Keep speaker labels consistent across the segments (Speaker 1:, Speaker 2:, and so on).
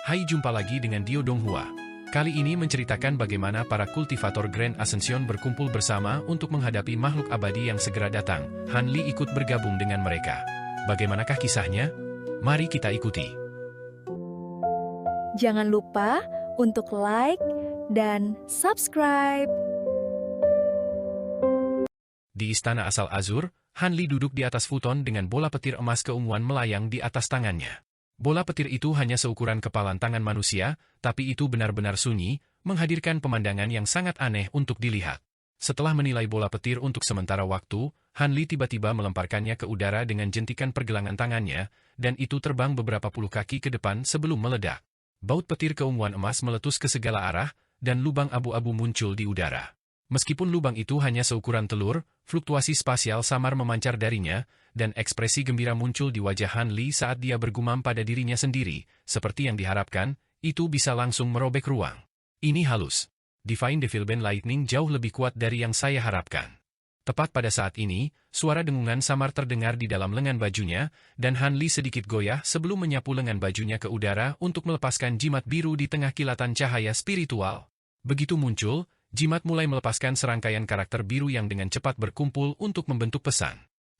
Speaker 1: Hai, jumpa lagi dengan Dio Donghua. Kali ini menceritakan bagaimana para kultivator Grand Ascension berkumpul bersama untuk menghadapi makhluk abadi yang segera datang. Han Li ikut bergabung dengan mereka. Bagaimanakah kisahnya? Mari kita ikuti.
Speaker 2: Jangan lupa untuk like dan subscribe.
Speaker 1: Di Istana Asal Azur, Han Li duduk di atas futon dengan bola petir emas keunguan melayang di atas tangannya. Bola petir itu hanya seukuran kepalan tangan manusia, tapi itu benar-benar sunyi, menghadirkan pemandangan yang sangat aneh untuk dilihat. Setelah menilai bola petir untuk sementara waktu, Han Li tiba-tiba melemparkannya ke udara dengan jentikan pergelangan tangannya, dan itu terbang beberapa puluh kaki ke depan sebelum meledak. Baut petir keunguan emas meletus ke segala arah, dan lubang abu-abu muncul di udara. Meskipun lubang itu hanya seukuran telur, fluktuasi spasial samar memancar darinya, dan ekspresi gembira muncul di wajah Han Li saat dia bergumam pada dirinya sendiri, seperti yang diharapkan, itu bisa langsung merobek ruang. Ini halus. Divine Devil Band Lightning jauh lebih kuat dari yang saya harapkan. Tepat pada saat ini, suara dengungan samar terdengar di dalam lengan bajunya, dan Han Li sedikit goyah sebelum menyapu lengan bajunya ke udara untuk melepaskan jimat biru di tengah kilatan cahaya spiritual. Begitu muncul, jimat mulai melepaskan serangkaian karakter biru yang dengan cepat berkumpul untuk membentuk pesan.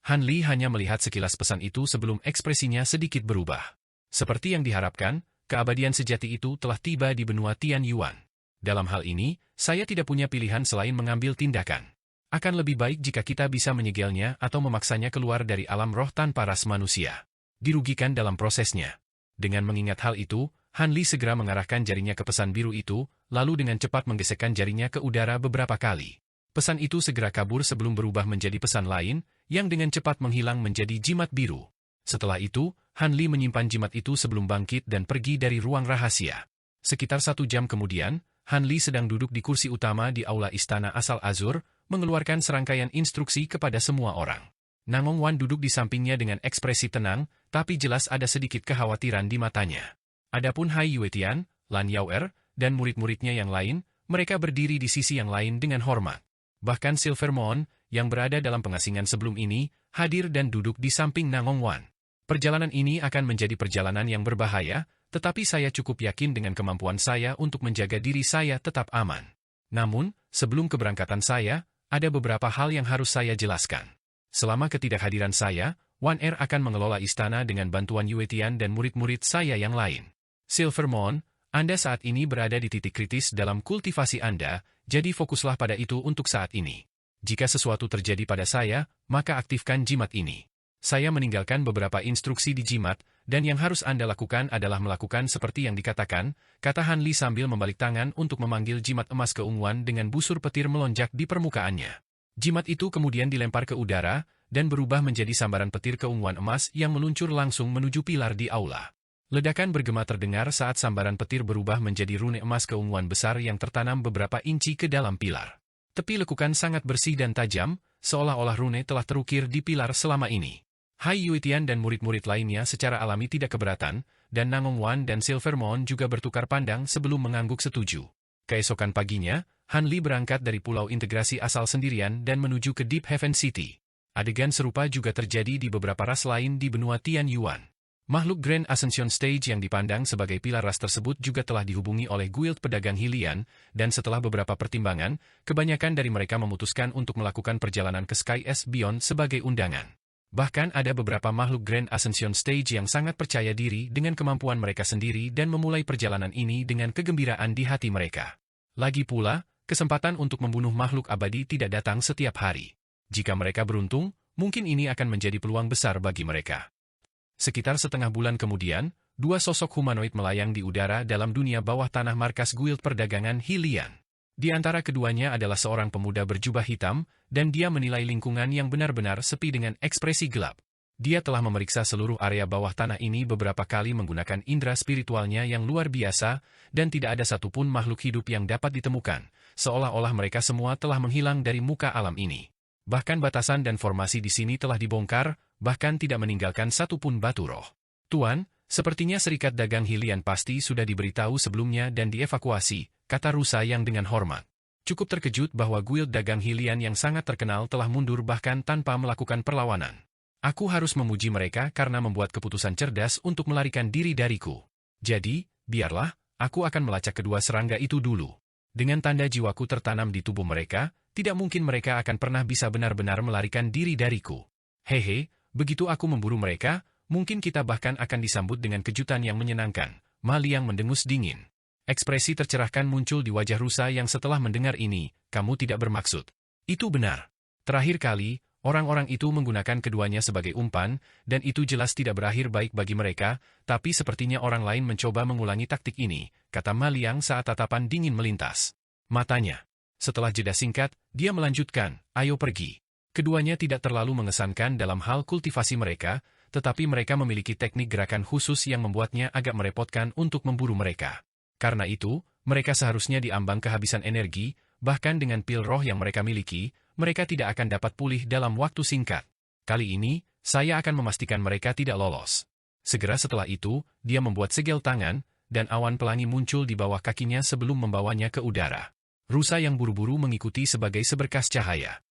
Speaker 1: Han Li hanya melihat sekilas pesan itu sebelum ekspresinya sedikit berubah. Seperti yang diharapkan, keabadian sejati itu telah tiba di benua Tian Yuan. Dalam hal ini, saya tidak punya pilihan selain mengambil tindakan. Akan lebih baik jika kita bisa menyegelnya atau memaksanya keluar dari alam roh tanpa ras manusia. Dirugikan dalam prosesnya. Dengan mengingat hal itu, Han Li segera mengarahkan jarinya ke pesan biru itu, lalu dengan cepat menggesekkan jarinya ke udara beberapa kali. Pesan itu segera kabur sebelum berubah menjadi pesan lain, yang dengan cepat menghilang menjadi jimat biru. Setelah itu, Han Li menyimpan jimat itu sebelum bangkit dan pergi dari ruang rahasia. Sekitar 1 jam kemudian, Han Li sedang duduk di kursi utama di aula Istana Asal Azur, mengeluarkan serangkaian instruksi kepada semua orang. Nangong Wan duduk di sampingnya dengan ekspresi tenang, tapi jelas ada sedikit kekhawatiran di matanya. Adapun Hai Yuetian, Lan Yaoer, dan murid-muridnya yang lain, mereka berdiri di sisi yang lain dengan hormat. Bahkan Silver Moon, yang berada dalam pengasingan sebelum ini, hadir dan duduk di samping Nangong Wan. Perjalanan ini akan menjadi perjalanan yang berbahaya, tetapi saya cukup yakin dengan kemampuan saya untuk menjaga diri saya tetap aman. Namun, sebelum keberangkatan saya, ada beberapa hal yang harus saya jelaskan. Selama ketidakhadiran saya, Wan Er akan mengelola istana dengan bantuan Yuetian dan murid-murid saya yang lain. Silver Moon, Anda saat ini berada di titik kritis dalam kultivasi Anda, jadi fokuslah pada itu untuk saat ini. Jika sesuatu terjadi pada saya, maka aktifkan jimat ini. Saya meninggalkan beberapa instruksi di jimat, dan yang harus Anda lakukan adalah melakukan seperti yang dikatakan, kata Han Li sambil membalik tangan untuk memanggil jimat emas keunguan dengan busur petir melonjak di permukaannya. Jimat itu kemudian dilempar ke udara, dan berubah menjadi sambaran petir keunguan emas yang meluncur langsung menuju pilar di aula. Ledakan bergema terdengar saat sambaran petir berubah menjadi rune emas keunguan besar yang tertanam beberapa inci ke dalam pilar. Tepi lekukan sangat bersih dan tajam, seolah-olah rune telah terukir di pilar selama ini. Hai Yuetian dan murid-murid lainnya secara alami tidak keberatan, dan Nangong Wan dan Silver Moon juga bertukar pandang sebelum mengangguk setuju. Keesokan paginya, Han Li berangkat dari Pulau Integrasi Asal sendirian dan menuju ke Deep Heaven City. Adegan serupa juga terjadi di beberapa ras lain di benua Tian Yuan. Makhluk Grand Ascension Stage yang dipandang sebagai pilar ras tersebut juga telah dihubungi oleh Guild Pedagang Hylian, dan setelah beberapa pertimbangan, kebanyakan dari mereka memutuskan untuk melakukan perjalanan ke Sky S Beyond sebagai undangan. Bahkan ada beberapa makhluk Grand Ascension Stage yang sangat percaya diri dengan kemampuan mereka sendiri dan memulai perjalanan ini dengan kegembiraan di hati mereka. Lagi pula, kesempatan untuk membunuh makhluk abadi tidak datang setiap hari. Jika mereka beruntung, mungkin ini akan menjadi peluang besar bagi mereka. Sekitar setengah bulan kemudian, 2 sosok humanoid melayang di udara dalam dunia bawah tanah markas Guild Perdagangan Hylian. Di antara keduanya adalah seorang pemuda berjubah hitam, dan dia menilai lingkungan yang benar-benar sepi dengan ekspresi gelap. Dia telah memeriksa seluruh area bawah tanah ini beberapa kali menggunakan indera spiritualnya yang luar biasa, dan tidak ada satupun makhluk hidup yang dapat ditemukan, seolah-olah mereka semua telah menghilang dari muka alam ini. Bahkan batasan dan formasi di sini telah dibongkar, bahkan tidak meninggalkan satupun batu roh. Tuan, sepertinya Serikat Dagang Hylian pasti sudah diberitahu sebelumnya dan dievakuasi, kata Rusa yang dengan hormat. Cukup terkejut bahwa Guild Dagang Hylian yang sangat terkenal telah mundur bahkan tanpa melakukan perlawanan. Aku harus memuji mereka karena membuat keputusan cerdas untuk melarikan diri dariku. Jadi, biarlah, aku akan melacak kedua serangga itu dulu. Dengan tanda jiwaku tertanam di tubuh mereka, tidak mungkin mereka akan pernah bisa benar-benar melarikan diri dariku. Hehe, begitu aku memburu mereka, mungkin kita bahkan akan disambut dengan kejutan yang menyenangkan. Ma Liang mendengus dingin. Ekspresi tercerahkan muncul di wajah rusa yang setelah mendengar ini, kamu tidak bermaksud. Itu benar. Terakhir kali, orang-orang itu menggunakan keduanya sebagai umpan, dan itu jelas tidak berakhir baik bagi mereka, tapi sepertinya orang lain mencoba mengulangi taktik ini, kata Ma Liang saat tatapan dingin melintas matanya. Setelah jeda singkat, dia melanjutkan, ayo pergi. Keduanya tidak terlalu mengesankan dalam hal kultivasi mereka, tetapi mereka memiliki teknik gerakan khusus yang membuatnya agak merepotkan untuk memburu mereka. Karena itu, mereka seharusnya diambang kehabisan energi, bahkan dengan pil roh yang mereka miliki, mereka tidak akan dapat pulih dalam waktu singkat. Kali ini, saya akan memastikan mereka tidak lolos. Segera setelah itu, dia membuat segel tangan, dan awan pelangi muncul di bawah kakinya sebelum membawanya ke udara. Rusa yang buru-buru mengikuti sebagai seberkas cahaya.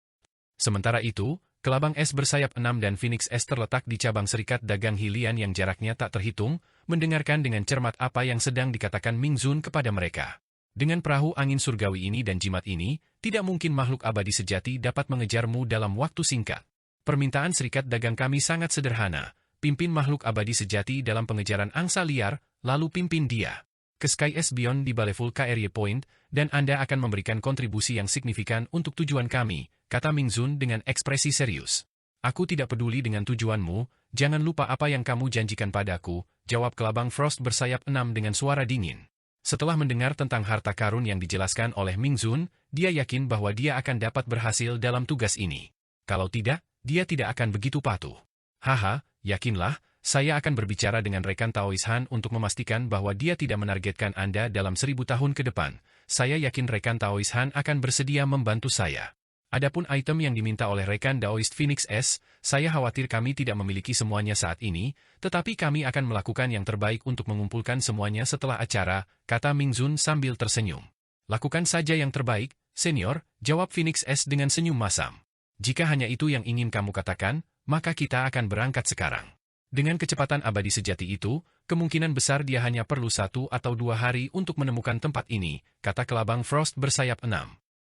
Speaker 1: Sementara itu, kelabang es bersayap 6 dan Phoenix es terletak di cabang serikat dagang Hylian yang jaraknya tak terhitung, mendengarkan dengan cermat apa yang sedang dikatakan Ming Zun kepada mereka. Dengan perahu angin surgawi ini dan jimat ini, tidak mungkin makhluk abadi sejati dapat mengejarmu dalam waktu singkat. Permintaan serikat dagang kami sangat sederhana, pimpin makhluk abadi sejati dalam pengejaran angsa liar, lalu pimpin dia ke Sky S Beyond di Baleful KRY Point, dan Anda akan memberikan kontribusi yang signifikan untuk tujuan kami, kata Ming Zun dengan ekspresi serius. Aku tidak peduli dengan tujuanmu, jangan lupa apa yang kamu janjikan padaku, jawab kelabang Frost bersayap 6 dengan suara dingin. Setelah mendengar tentang harta karun yang dijelaskan oleh Ming Zun, dia yakin bahwa dia akan dapat berhasil dalam tugas ini. Kalau tidak, dia tidak akan begitu patuh. Haha, yakinlah, saya akan berbicara dengan rekan Taois Han untuk memastikan bahwa dia tidak menargetkan Anda dalam 1000 tahun ke depan. Saya yakin rekan Taois Han akan bersedia membantu saya. Adapun item yang diminta oleh rekan Daoist Phoenix S, saya khawatir kami tidak memiliki semuanya saat ini, tetapi kami akan melakukan yang terbaik untuk mengumpulkan semuanya setelah acara, kata Ming Zun sambil tersenyum. Lakukan saja yang terbaik, senior, jawab Phoenix S dengan senyum masam. Jika hanya itu yang ingin kamu katakan, maka kita akan berangkat sekarang. Dengan kecepatan abadi sejati itu, kemungkinan besar dia hanya perlu 1 atau 2 hari untuk menemukan tempat ini, kata kelabang Frost bersayap 6.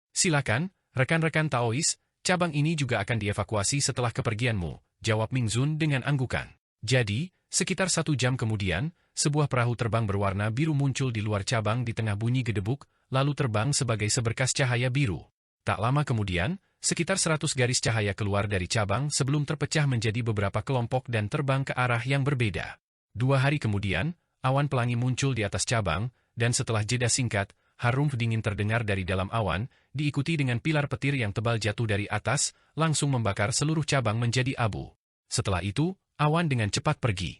Speaker 1: Silakan, rekan-rekan Taois, cabang ini juga akan dievakuasi setelah kepergianmu, jawab Ming Zun dengan anggukan. Jadi, sekitar 1 jam kemudian, sebuah perahu terbang berwarna biru muncul di luar cabang di tengah bunyi gedebuk, lalu terbang sebagai seberkas cahaya biru. Tak lama kemudian, sekitar 100 garis cahaya keluar dari cabang sebelum terpecah menjadi beberapa kelompok dan terbang ke arah yang berbeda. 2 hari kemudian, awan pelangi muncul di atas cabang, dan setelah jeda singkat, harum dingin terdengar dari dalam awan, diikuti dengan pilar petir yang tebal jatuh dari atas, langsung membakar seluruh cabang menjadi abu. Setelah itu, awan dengan cepat pergi.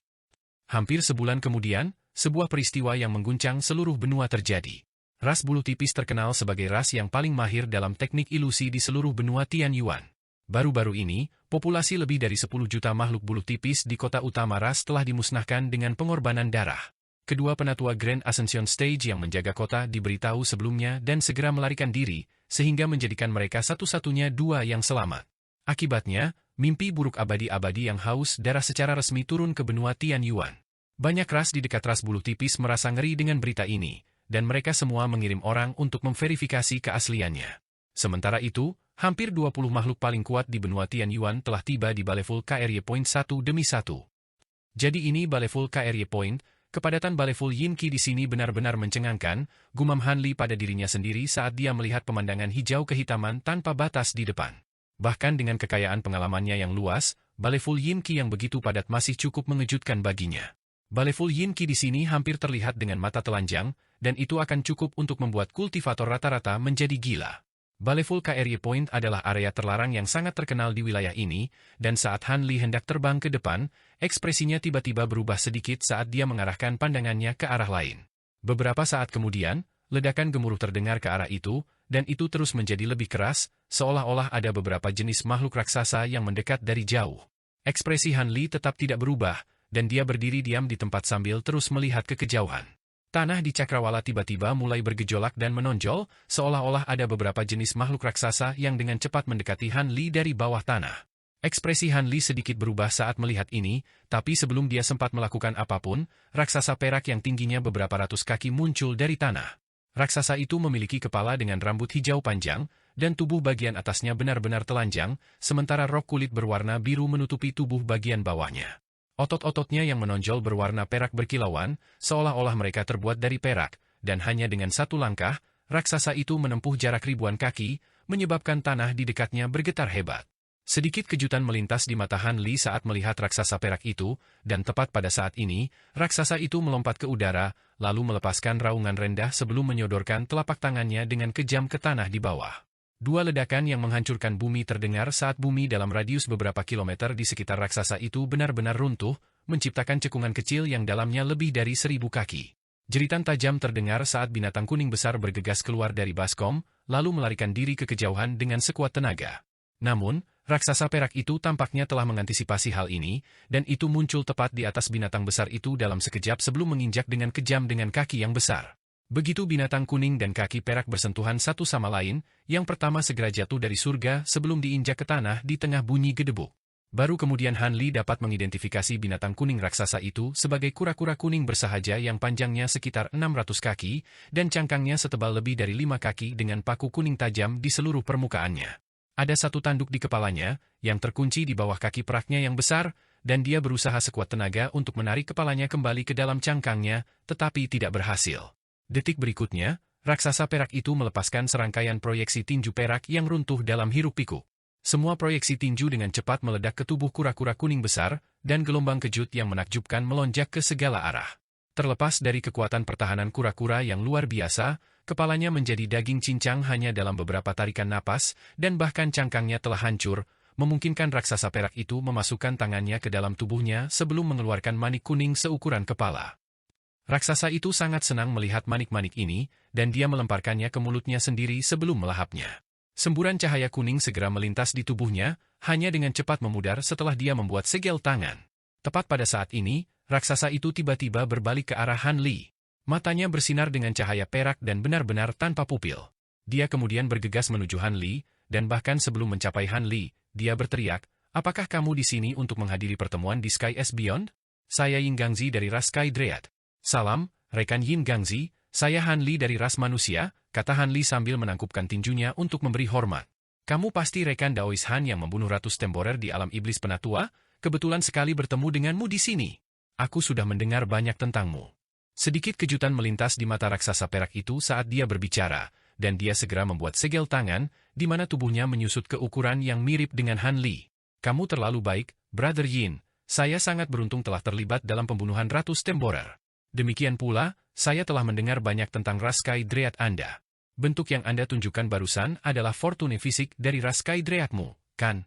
Speaker 1: Hampir sebulan kemudian, sebuah peristiwa yang mengguncang seluruh benua terjadi. Ras bulu tipis terkenal sebagai ras yang paling mahir dalam teknik ilusi di seluruh benua Tianyuan. Baru-baru ini, populasi lebih dari 10 juta makhluk bulu tipis di kota utama ras telah dimusnahkan dengan pengorbanan darah. Kedua penatua Grand Ascension Stage yang menjaga kota diberitahu sebelumnya dan segera melarikan diri, sehingga menjadikan mereka satu-satunya 2 yang selamat. Akibatnya, mimpi buruk abadi-abadi yang haus darah secara resmi turun ke benua Tianyuan. Banyak ras di dekat ras bulu tipis merasa ngeri dengan berita ini, dan mereka semua mengirim orang untuk memverifikasi keasliannya. Sementara itu, hampir 20 makhluk paling kuat di benua Tianyuan telah tiba di Baleful KRY Point 1 demi 1. Jadi ini Baleful KRY Point. Kepadatan Baleful Yin Qi di sini benar-benar mencengangkan, gumam Han Li pada dirinya sendiri saat dia melihat pemandangan hijau kehitaman tanpa batas di depan. Bahkan dengan kekayaan pengalamannya yang luas, Baleful Yin Qi yang begitu padat masih cukup mengejutkan baginya. Baleful Yin Qi di sini hampir terlihat dengan mata telanjang, dan itu akan cukup untuk membuat kultivator rata-rata menjadi gila. Baleful KRY Point adalah area terlarang yang sangat terkenal di wilayah ini, dan saat Han Li hendak terbang ke depan, ekspresinya tiba-tiba berubah sedikit saat dia mengarahkan pandangannya ke arah lain. Beberapa saat kemudian, ledakan gemuruh terdengar ke arah itu, dan itu terus menjadi lebih keras, seolah-olah ada beberapa jenis makhluk raksasa yang mendekat dari jauh. Ekspresi Han Li tetap tidak berubah, dan dia berdiri diam di tempat sambil terus melihat ke kejauhan. Tanah di Cakrawala tiba-tiba mulai bergejolak dan menonjol, seolah-olah ada beberapa jenis makhluk raksasa yang dengan cepat mendekati Han Li dari bawah tanah. Ekspresi Han Li sedikit berubah saat melihat ini, tapi sebelum dia sempat melakukan apapun, raksasa perak yang tingginya beberapa ratus kaki muncul dari tanah. Raksasa itu memiliki kepala dengan rambut hijau panjang, dan tubuh bagian atasnya benar-benar telanjang, sementara rok kulit berwarna biru menutupi tubuh bagian bawahnya. Otot-ototnya yang menonjol berwarna perak berkilauan, seolah-olah mereka terbuat dari perak, dan hanya dengan satu langkah, raksasa itu menempuh jarak ribuan kaki, menyebabkan tanah di dekatnya bergetar hebat. Sedikit kejutan melintas di mata Han Li saat melihat raksasa perak itu, dan tepat pada saat ini, raksasa itu melompat ke udara, lalu melepaskan raungan rendah sebelum menyodorkan telapak tangannya dengan kejam ke tanah di bawah. Dua ledakan yang menghancurkan bumi terdengar saat bumi dalam radius beberapa kilometer di sekitar raksasa itu benar-benar runtuh, menciptakan cekungan kecil yang dalamnya lebih dari 1000 kaki. Jeritan tajam terdengar saat binatang kuning besar bergegas keluar dari baskom, lalu melarikan diri ke kejauhan dengan sekuat tenaga. Namun, raksasa perak itu tampaknya telah mengantisipasi hal ini, dan itu muncul tepat di atas binatang besar itu dalam sekejap sebelum menginjak dengan kejam dengan kaki yang besar. Begitu binatang kuning dan kaki perak bersentuhan satu sama lain, yang pertama segera jatuh dari surga sebelum diinjak ke tanah di tengah bunyi gedebuk. Baru kemudian Han Li dapat mengidentifikasi binatang kuning raksasa itu sebagai kura-kura kuning bersahaja yang panjangnya sekitar 600 kaki, dan cangkangnya setebal lebih dari 5 kaki dengan paku kuning tajam di seluruh permukaannya. Ada satu tanduk di kepalanya, yang terkunci di bawah kaki peraknya yang besar, dan dia berusaha sekuat tenaga untuk menarik kepalanya kembali ke dalam cangkangnya, tetapi tidak berhasil. Detik berikutnya, raksasa perak itu melepaskan serangkaian proyeksi tinju perak yang runtuh dalam hiruk-pikuk. Semua proyeksi tinju dengan cepat meledak ke tubuh kura-kura kuning besar, dan gelombang kejut yang menakjubkan melonjak ke segala arah. Terlepas dari kekuatan pertahanan kura-kura yang luar biasa, kepalanya menjadi daging cincang hanya dalam beberapa tarikan napas, dan bahkan cangkangnya telah hancur, memungkinkan raksasa perak itu memasukkan tangannya ke dalam tubuhnya sebelum mengeluarkan manik kuning seukuran kepala. Raksasa itu sangat senang melihat manik-manik ini, dan dia melemparkannya ke mulutnya sendiri sebelum melahapnya. Semburan cahaya kuning segera melintas di tubuhnya, hanya dengan cepat memudar setelah dia membuat segel tangan. Tepat pada saat ini, raksasa itu tiba-tiba berbalik ke arah Han Li. Matanya bersinar dengan cahaya perak dan benar-benar tanpa pupil. Dia kemudian bergegas menuju Han Li, dan bahkan sebelum mencapai Han Li, dia berteriak, "Apakah kamu di sini untuk menghadiri pertemuan di Sky S Beyond? Saya Yin Gangzi dari ras Sky Dread." "Salam, rekan Yin Gangzi, saya Han Li dari ras manusia," kata Han Li sambil menangkupkan tinjunya untuk memberi hormat. "Kamu pasti rekan Daois Han yang membunuh Ratu Stemborer di alam iblis penatua? Kebetulan sekali bertemu denganmu di sini. Aku sudah mendengar banyak tentangmu." Sedikit kejutan melintas di mata raksasa perak itu saat dia berbicara, dan dia segera membuat segel tangan, di mana tubuhnya menyusut ke ukuran yang mirip dengan Han Li. "Kamu terlalu baik, Brother Yin. Saya sangat beruntung telah terlibat dalam pembunuhan Ratu Stemborer. Demikian pula, saya telah mendengar banyak tentang ras Sky Dread Anda. Bentuk yang Anda tunjukkan barusan adalah fortune fisik dari ras Sky Dreadmu, kan?"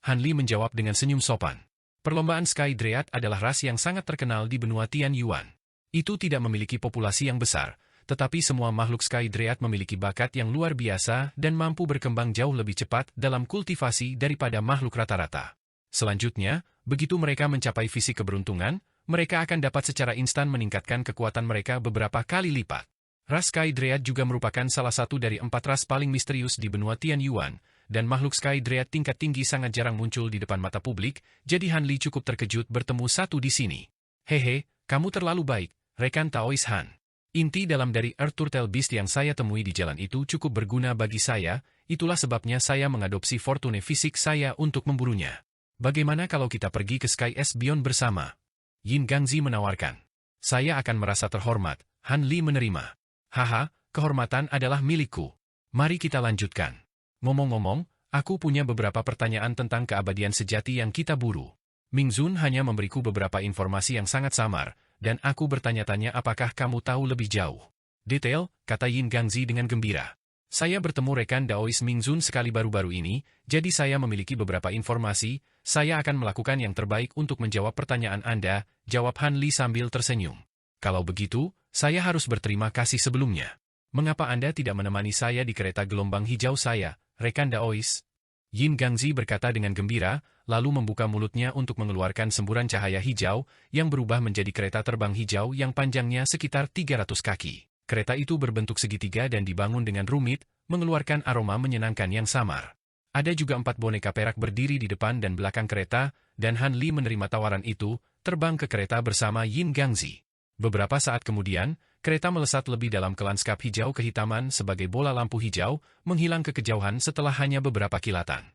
Speaker 1: Han Li menjawab dengan senyum sopan. Perlombaan Sky Dread adalah ras yang sangat terkenal di benua Tian Yuan. Itu tidak memiliki populasi yang besar, tetapi semua makhluk Sky Dread memiliki bakat yang luar biasa dan mampu berkembang jauh lebih cepat dalam kultivasi daripada makhluk rata-rata. Selanjutnya, begitu mereka mencapai fisik keberuntungan, mereka akan dapat secara instan meningkatkan kekuatan mereka beberapa kali lipat. Ras Sky Dread juga merupakan salah satu dari 4 ras paling misterius di benua Tian Yuan, dan makhluk Sky Dread tingkat tinggi sangat jarang muncul di depan mata publik, jadi Han Li cukup terkejut bertemu satu di sini. "Hehe, kamu terlalu baik, rekan Taois Han. Inti dalam dari Earth Turtle Beast yang saya temui di jalan itu cukup berguna bagi saya, itulah sebabnya saya mengadopsi fortune fisik saya untuk memburunya. Bagaimana kalau kita pergi ke Sky S Beyond bersama?" Yin Gangzi menawarkan. "Saya akan merasa terhormat." Han Li menerima. "Haha, kehormatan adalah milikku. Mari kita lanjutkan. Ngomong-ngomong, aku punya beberapa pertanyaan tentang keabadian sejati yang kita buru." Ming Zun hanya memberiku beberapa informasi yang sangat samar, dan aku bertanya-tanya apakah kamu tahu lebih jauh. "Detail," kata Yin Gangzi dengan gembira. "Saya bertemu rekan Daois Ming Zun sekali baru-baru ini, jadi saya memiliki beberapa informasi. Saya akan melakukan yang terbaik untuk menjawab pertanyaan Anda," jawab Han Li sambil tersenyum. "Kalau begitu, saya harus berterima kasih sebelumnya. Mengapa Anda tidak menemani saya di kereta gelombang hijau saya, rekan Daois?" Yin Gangzi berkata dengan gembira, lalu membuka mulutnya untuk mengeluarkan semburan cahaya hijau, yang berubah menjadi kereta terbang hijau yang panjangnya sekitar 300 kaki. Kereta itu berbentuk segitiga dan dibangun dengan rumit, mengeluarkan aroma menyenangkan yang samar. Ada juga 4 boneka perak berdiri di depan dan belakang kereta, dan Han Li menerima tawaran itu, terbang ke kereta bersama Yin Gangzi. Beberapa saat kemudian, kereta melesat lebih dalam ke lanskap hijau kehitaman sebagai bola lampu hijau, menghilang ke kejauhan setelah hanya beberapa kilatan.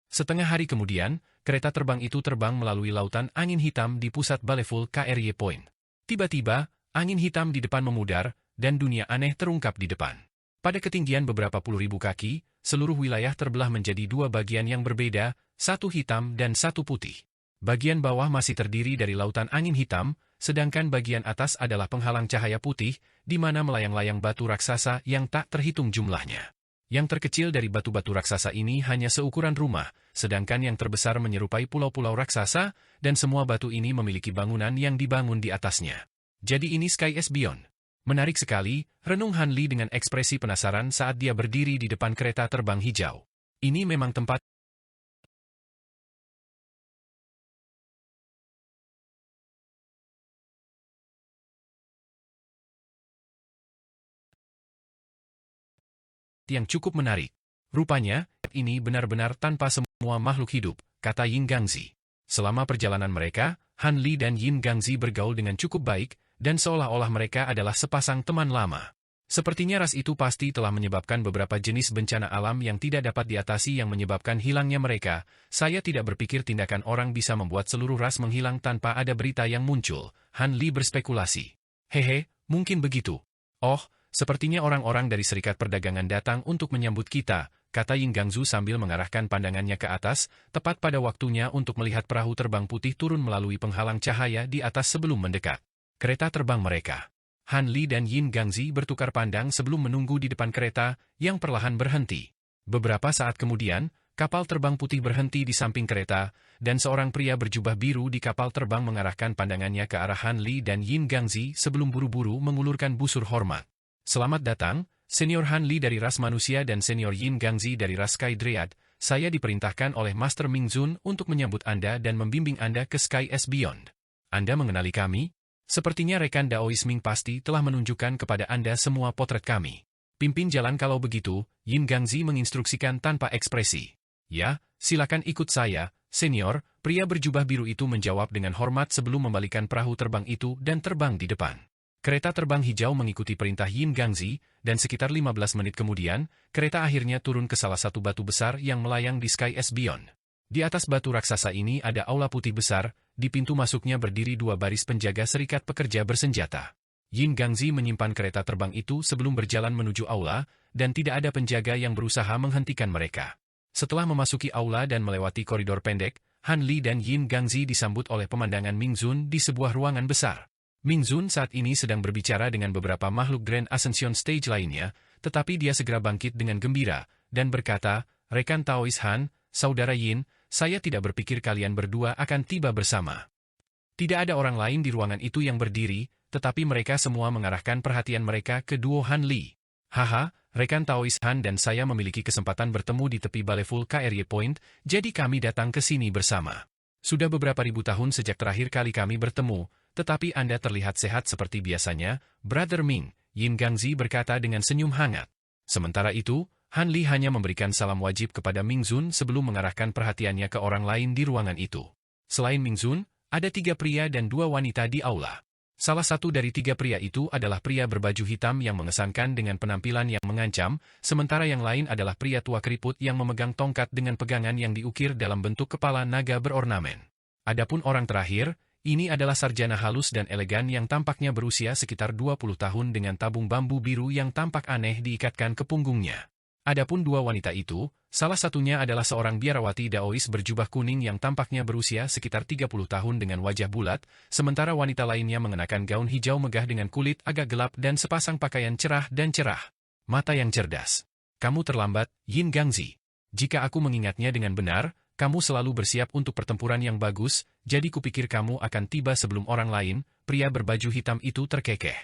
Speaker 1: Setengah hari kemudian, kereta terbang itu terbang melalui lautan angin hitam di pusat Baleful KRY Point. Tiba-tiba, angin hitam di depan memudar, dan dunia aneh terungkap di depan. Pada ketinggian beberapa puluh ribu kaki, seluruh wilayah terbelah menjadi 2 bagian yang berbeda, satu hitam dan satu putih. Bagian bawah masih terdiri dari lautan angin hitam, sedangkan bagian atas adalah penghalang cahaya putih, di mana melayang-layang batu raksasa yang tak terhitung jumlahnya. Yang terkecil dari batu-batu raksasa ini hanya seukuran rumah, sedangkan yang terbesar menyerupai pulau-pulau raksasa, dan semua batu ini memiliki bangunan yang dibangun di atasnya. Jadi ini Sky is Beyond. Menarik sekali, renung Han Li dengan ekspresi penasaran saat dia berdiri di depan kereta terbang hijau. Ini memang tempat yang cukup menarik. Rupanya, ini benar-benar tanpa semua makhluk hidup, kata Yin Gangzi. Selama perjalanan mereka, Han Li dan Yin Gangzi bergaul dengan cukup baik, dan seolah-olah mereka adalah sepasang teman lama. Sepertinya ras itu pasti telah menyebabkan beberapa jenis bencana alam yang tidak dapat diatasi yang menyebabkan hilangnya mereka. Saya tidak berpikir tindakan orang bisa membuat seluruh ras menghilang tanpa ada berita yang muncul. Han Li berspekulasi. Hehe, mungkin begitu. Oh, sepertinya orang-orang dari Serikat Perdagangan datang untuk menyambut kita, kata Yin Gangzu sambil mengarahkan pandangannya ke atas, tepat pada waktunya untuk melihat perahu terbang putih turun melalui penghalang cahaya di atas sebelum mendekat. Kereta terbang mereka. Han Li dan Yin Gangzi bertukar pandang sebelum menunggu di depan kereta, yang perlahan berhenti. Beberapa saat kemudian, kapal terbang putih berhenti di samping kereta, dan seorang pria berjubah biru di kapal terbang mengarahkan pandangannya ke arah Han Li dan Yin Gangzi sebelum buru-buru mengulurkan busur hormat. Selamat datang, Senior Han Li dari ras manusia dan Senior Yin Gangzi dari ras Sky Dryad. Saya diperintahkan oleh Master Ming Zun untuk menyambut Anda dan membimbing Anda ke Sky is Beyond. Anda mengenali kami? Sepertinya rekan Daois Ming pasti telah menunjukkan kepada Anda semua potret kami. Pimpin jalan kalau begitu, Yin Gangzi menginstruksikan tanpa ekspresi. Ya, silakan ikut saya, Senior, pria berjubah biru itu menjawab dengan hormat sebelum membalikan perahu terbang itu dan terbang di depan. Kereta terbang hijau mengikuti perintah Yin Gangzi, dan sekitar 15 menit kemudian, kereta akhirnya turun ke salah satu batu besar yang melayang di Sky is Beyond. Di atas batu raksasa ini ada aula putih besar, di pintu masuknya berdiri 2 baris penjaga serikat pekerja bersenjata. Yin Gangzi menyimpan kereta terbang itu sebelum berjalan menuju aula, dan tidak ada penjaga yang berusaha menghentikan mereka. Setelah memasuki aula dan melewati koridor pendek, Han Li dan Yin Gangzi disambut oleh pemandangan Ming Zun di sebuah ruangan besar. Ming Zun saat ini sedang berbicara dengan beberapa makhluk Grand Ascension Stage lainnya, tetapi dia segera bangkit dengan gembira, dan berkata, "Rekan Taois Han, Saudara Yin, saya tidak berpikir kalian berdua akan tiba bersama." Tidak ada orang lain di ruangan itu yang berdiri, tetapi mereka semua mengarahkan perhatian mereka ke duo Han Li. "Haha, rekan Taois Han dan saya memiliki kesempatan bertemu di tepi Baleful KRY Point, jadi kami datang ke sini bersama. Sudah beberapa ribu tahun sejak terakhir kali kami bertemu, tetapi Anda terlihat sehat seperti biasanya, Brother Ming," Yin Gangzi berkata dengan senyum hangat. Sementara itu, Han Li hanya memberikan salam wajib kepada Ming Zun sebelum mengarahkan perhatiannya ke orang lain di ruangan itu. Selain Ming Zun, ada 3 pria dan 2 wanita di aula. Salah satu dari 3 pria itu adalah pria berbaju hitam yang mengesankan dengan penampilan yang mengancam, sementara yang lain adalah pria tua keriput yang memegang tongkat dengan pegangan yang diukir dalam bentuk kepala naga berornamen. Adapun orang terakhir, ini adalah sarjana halus dan elegan yang tampaknya berusia sekitar 20 tahun dengan tabung bambu biru yang tampak aneh diikatkan ke punggungnya. Adapun 2 wanita itu, salah satunya adalah seorang biarawati Daois berjubah kuning yang tampaknya berusia sekitar 30 tahun dengan wajah bulat, sementara wanita lainnya mengenakan gaun hijau megah dengan kulit agak gelap dan sepasang pakaian cerah dan cerah. Mata yang cerdas. "Kamu terlambat, Yin Gangzi. Jika aku mengingatnya dengan benar, kamu selalu bersiap untuk pertempuran yang bagus, jadi kupikir kamu akan tiba sebelum orang lain," pria berbaju hitam itu terkekeh.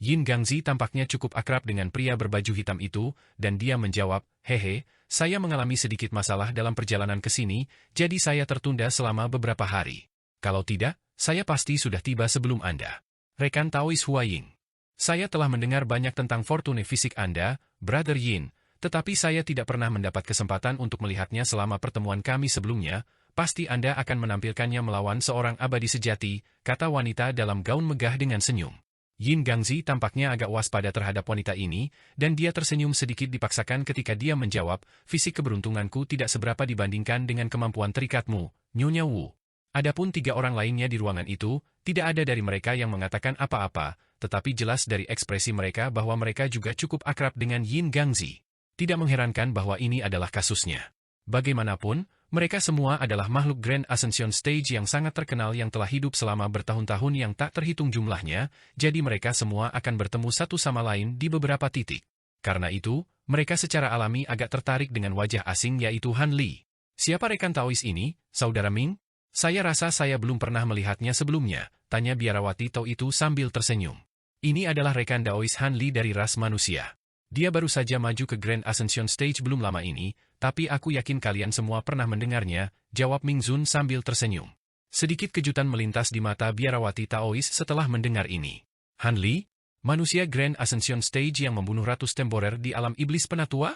Speaker 1: Yin Gangzi tampaknya cukup akrab dengan pria berbaju hitam itu, dan dia menjawab, "Hehe, saya mengalami sedikit masalah dalam perjalanan ke sini, jadi saya tertunda selama beberapa hari. Kalau tidak, saya pasti sudah tiba sebelum Anda. Rekan Taois Huaying. Saya telah mendengar banyak tentang fortune fisik Anda, Brother Yin, Tetapi saya tidak pernah mendapat kesempatan untuk melihatnya selama pertemuan kami sebelumnya. Pasti Anda akan menampilkannya melawan seorang abadi sejati, kata wanita dalam gaun megah dengan senyum. Yin Gangzi tampaknya agak waspada terhadap wanita ini, dan dia tersenyum sedikit dipaksakan ketika dia menjawab, fisik keberuntunganku tidak seberapa dibandingkan dengan kemampuan terikatmu, Nyonya Wu. Adapun 3 orang lainnya di ruangan itu, tidak ada dari mereka yang mengatakan apa-apa, tetapi jelas dari ekspresi mereka bahwa mereka juga cukup akrab dengan Yin Gangzi. Tidak mengherankan bahwa ini adalah kasusnya. Bagaimanapun, mereka semua adalah makhluk Grand Ascension Stage yang sangat terkenal yang telah hidup selama bertahun-tahun yang tak terhitung jumlahnya, jadi mereka semua akan bertemu satu sama lain di beberapa titik. Karena itu, mereka secara alami agak tertarik dengan wajah asing yaitu Han Li. Siapa rekan Taois ini, Saudara Ming? Saya rasa saya belum pernah melihatnya sebelumnya, tanya biarawati Tao itu sambil tersenyum. Ini adalah rekan Daois Han Li dari ras manusia. Dia baru saja maju ke Grand Ascension Stage belum lama ini, tapi aku yakin kalian semua pernah mendengarnya, jawab Ming Zun sambil tersenyum. Sedikit kejutan melintas di mata biarawati Taois setelah mendengar ini. Han Li? Manusia Grand Ascension Stage yang membunuh Ratu Stemborer di alam iblis penatua?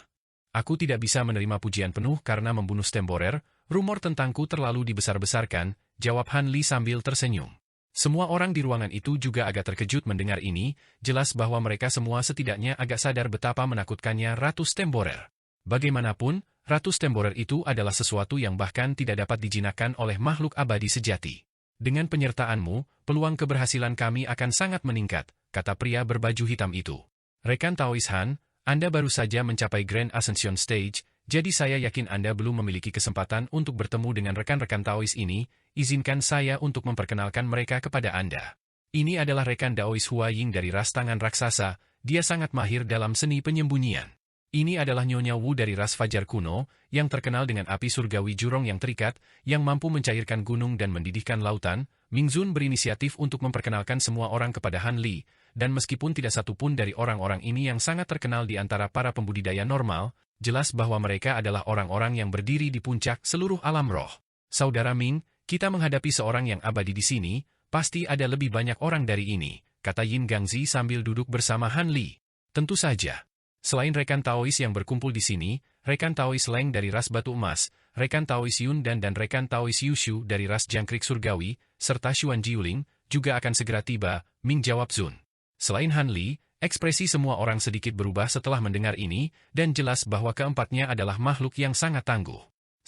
Speaker 1: Aku tidak bisa menerima pujian penuh karena membunuh Stemborer, rumor tentangku terlalu dibesar-besarkan, jawab Han Li sambil tersenyum. Semua orang di ruangan itu juga agak terkejut mendengar ini, jelas bahwa mereka semua setidaknya agak sadar betapa menakutkannya Ratu Stemborer. Bagaimanapun, Ratu Stemborer itu adalah sesuatu yang bahkan tidak dapat dijinakkan oleh makhluk abadi sejati. Dengan penyertaanmu, peluang keberhasilan kami akan sangat meningkat, kata pria berbaju hitam itu. Rekan Taois Han, Anda baru saja mencapai Grand Ascension Stage, jadi saya yakin Anda belum memiliki kesempatan untuk bertemu dengan rekan-rekan Taois ini, izinkan saya untuk memperkenalkan mereka kepada Anda. Ini adalah rekan Daois Hua Ying dari ras tangan raksasa, dia sangat mahir dalam seni penyembunyian. Ini adalah Nyonya Wu dari ras Fajar kuno, yang terkenal dengan api surgawi jurong yang terikat, yang mampu mencairkan gunung dan mendidihkan lautan. Ming Zun berinisiatif untuk memperkenalkan semua orang kepada Han Li, dan meskipun tidak satupun dari orang-orang ini yang sangat terkenal di antara para pembudidaya normal, jelas bahwa mereka adalah orang-orang yang berdiri di puncak seluruh alam roh. Saudara Ming, kita menghadapi seorang yang abadi di sini, pasti ada lebih banyak orang dari ini, kata Yin Gangzi sambil duduk bersama Han Li. Tentu saja. Selain rekan Taois yang berkumpul di sini, rekan Taois Leng dari ras Batu Emas, rekan Taois Yun dan rekan Taois Yushu dari ras Jangkrik Surgawi, serta Xuan Jiuling, juga akan segera tiba, Ming jawab Zun. Selain Han Li, ekspresi semua orang sedikit berubah setelah mendengar ini, dan jelas bahwa keempatnya adalah makhluk yang sangat tangguh.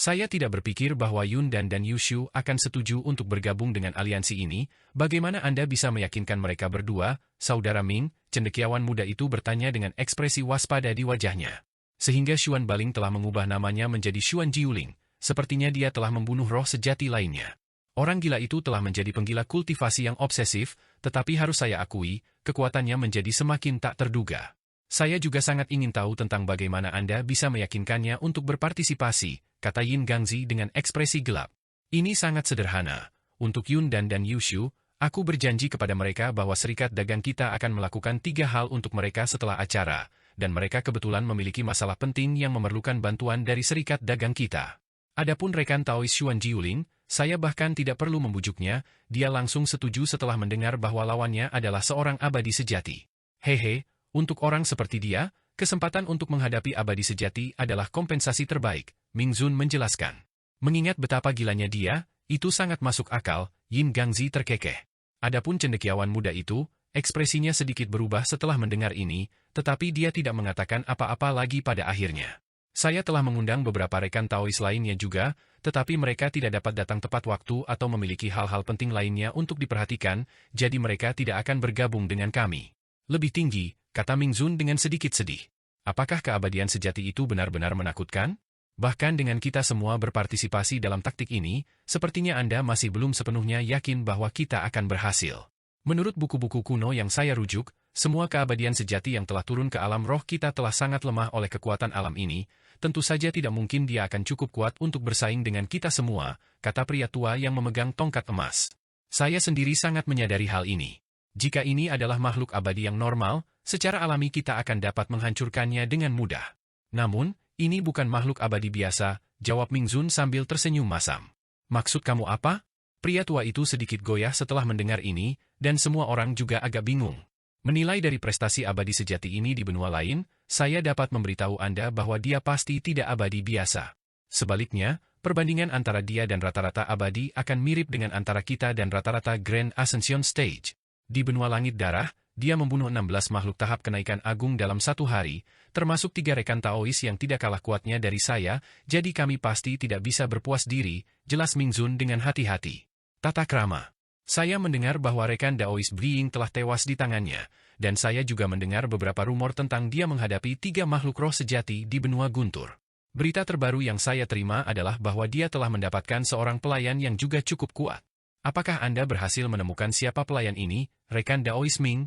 Speaker 1: Saya tidak berpikir bahwa Yun dan Yushu akan setuju untuk bergabung dengan aliansi ini. Bagaimana Anda bisa meyakinkan mereka berdua, Saudara Ming? Cendekiawan muda itu bertanya dengan ekspresi waspada di wajahnya. Sehingga Xuan Baling telah mengubah namanya menjadi Xuan Jiuling. Sepertinya dia telah membunuh roh sejati lainnya. Orang gila itu telah menjadi penggila kultivasi yang obsesif, tetapi harus saya akui, kekuatannya menjadi semakin tak terduga. Saya juga sangat ingin tahu tentang bagaimana Anda bisa meyakinkannya untuk berpartisipasi, kata Yin Gangzi dengan ekspresi gelap. Ini sangat sederhana. Untuk Yun dan Yushu, aku berjanji kepada mereka bahwa serikat dagang kita akan melakukan 3 hal untuk mereka setelah acara, dan mereka kebetulan memiliki masalah penting yang memerlukan bantuan dari serikat dagang kita. Adapun rekan Taois Xuan Jiuling, saya bahkan tidak perlu membujuknya, dia langsung setuju setelah mendengar bahwa lawannya adalah seorang abadi sejati. Hehe, untuk orang seperti dia, kesempatan untuk menghadapi abadi sejati adalah kompensasi terbaik, Ming Zun menjelaskan. Mengingat betapa gilanya dia, itu sangat masuk akal, Yin Gangzi terkekeh. Adapun cendekiawan muda itu, ekspresinya sedikit berubah setelah mendengar ini, tetapi dia tidak mengatakan apa-apa lagi pada akhirnya. Saya telah mengundang beberapa rekan Taois lainnya juga, tetapi mereka tidak dapat datang tepat waktu atau memiliki hal-hal penting lainnya untuk diperhatikan, jadi mereka tidak akan bergabung dengan kami. Lebih tinggi, kata Ming Zun dengan sedikit sedih. Apakah keabadian sejati itu benar-benar menakutkan? Bahkan dengan kita semua berpartisipasi dalam taktik ini, sepertinya Anda masih belum sepenuhnya yakin bahwa kita akan berhasil. Menurut buku-buku kuno yang saya rujuk, semua keabadian sejati yang telah turun ke alam roh kita telah sangat lemah oleh kekuatan alam ini, tentu saja tidak mungkin dia akan cukup kuat untuk bersaing dengan kita semua, kata pria tua yang memegang tongkat emas. Saya sendiri sangat menyadari hal ini. Jika ini adalah makhluk abadi yang normal, secara alami kita akan dapat menghancurkannya dengan mudah. Namun, ini bukan makhluk abadi biasa, jawab Ming Zun sambil tersenyum masam. Maksud kamu apa? Pria tua itu sedikit goyah setelah mendengar ini, dan semua orang juga agak bingung. Menilai dari prestasi abadi sejati ini di benua lain, saya dapat memberitahu Anda bahwa dia pasti tidak abadi biasa. Sebaliknya, perbandingan antara dia dan rata-rata abadi akan mirip dengan antara kita dan rata-rata Grand Ascension Stage. Di benua langit darah, dia membunuh 16 makhluk tahap kenaikan agung dalam satu hari, termasuk 3 rekan Taois yang tidak kalah kuatnya dari saya, jadi kami pasti tidak bisa berpuas diri, jelas Ming Zun dengan hati-hati. Tata krama. Saya mendengar bahwa rekan Daois Being telah tewas di tangannya, dan saya juga mendengar beberapa rumor tentang dia menghadapi 3 makhluk roh sejati di benua guntur. Berita terbaru yang saya terima adalah bahwa dia telah mendapatkan seorang pelayan yang juga cukup kuat. Apakah Anda berhasil menemukan siapa pelayan ini, rekan Daois Ming?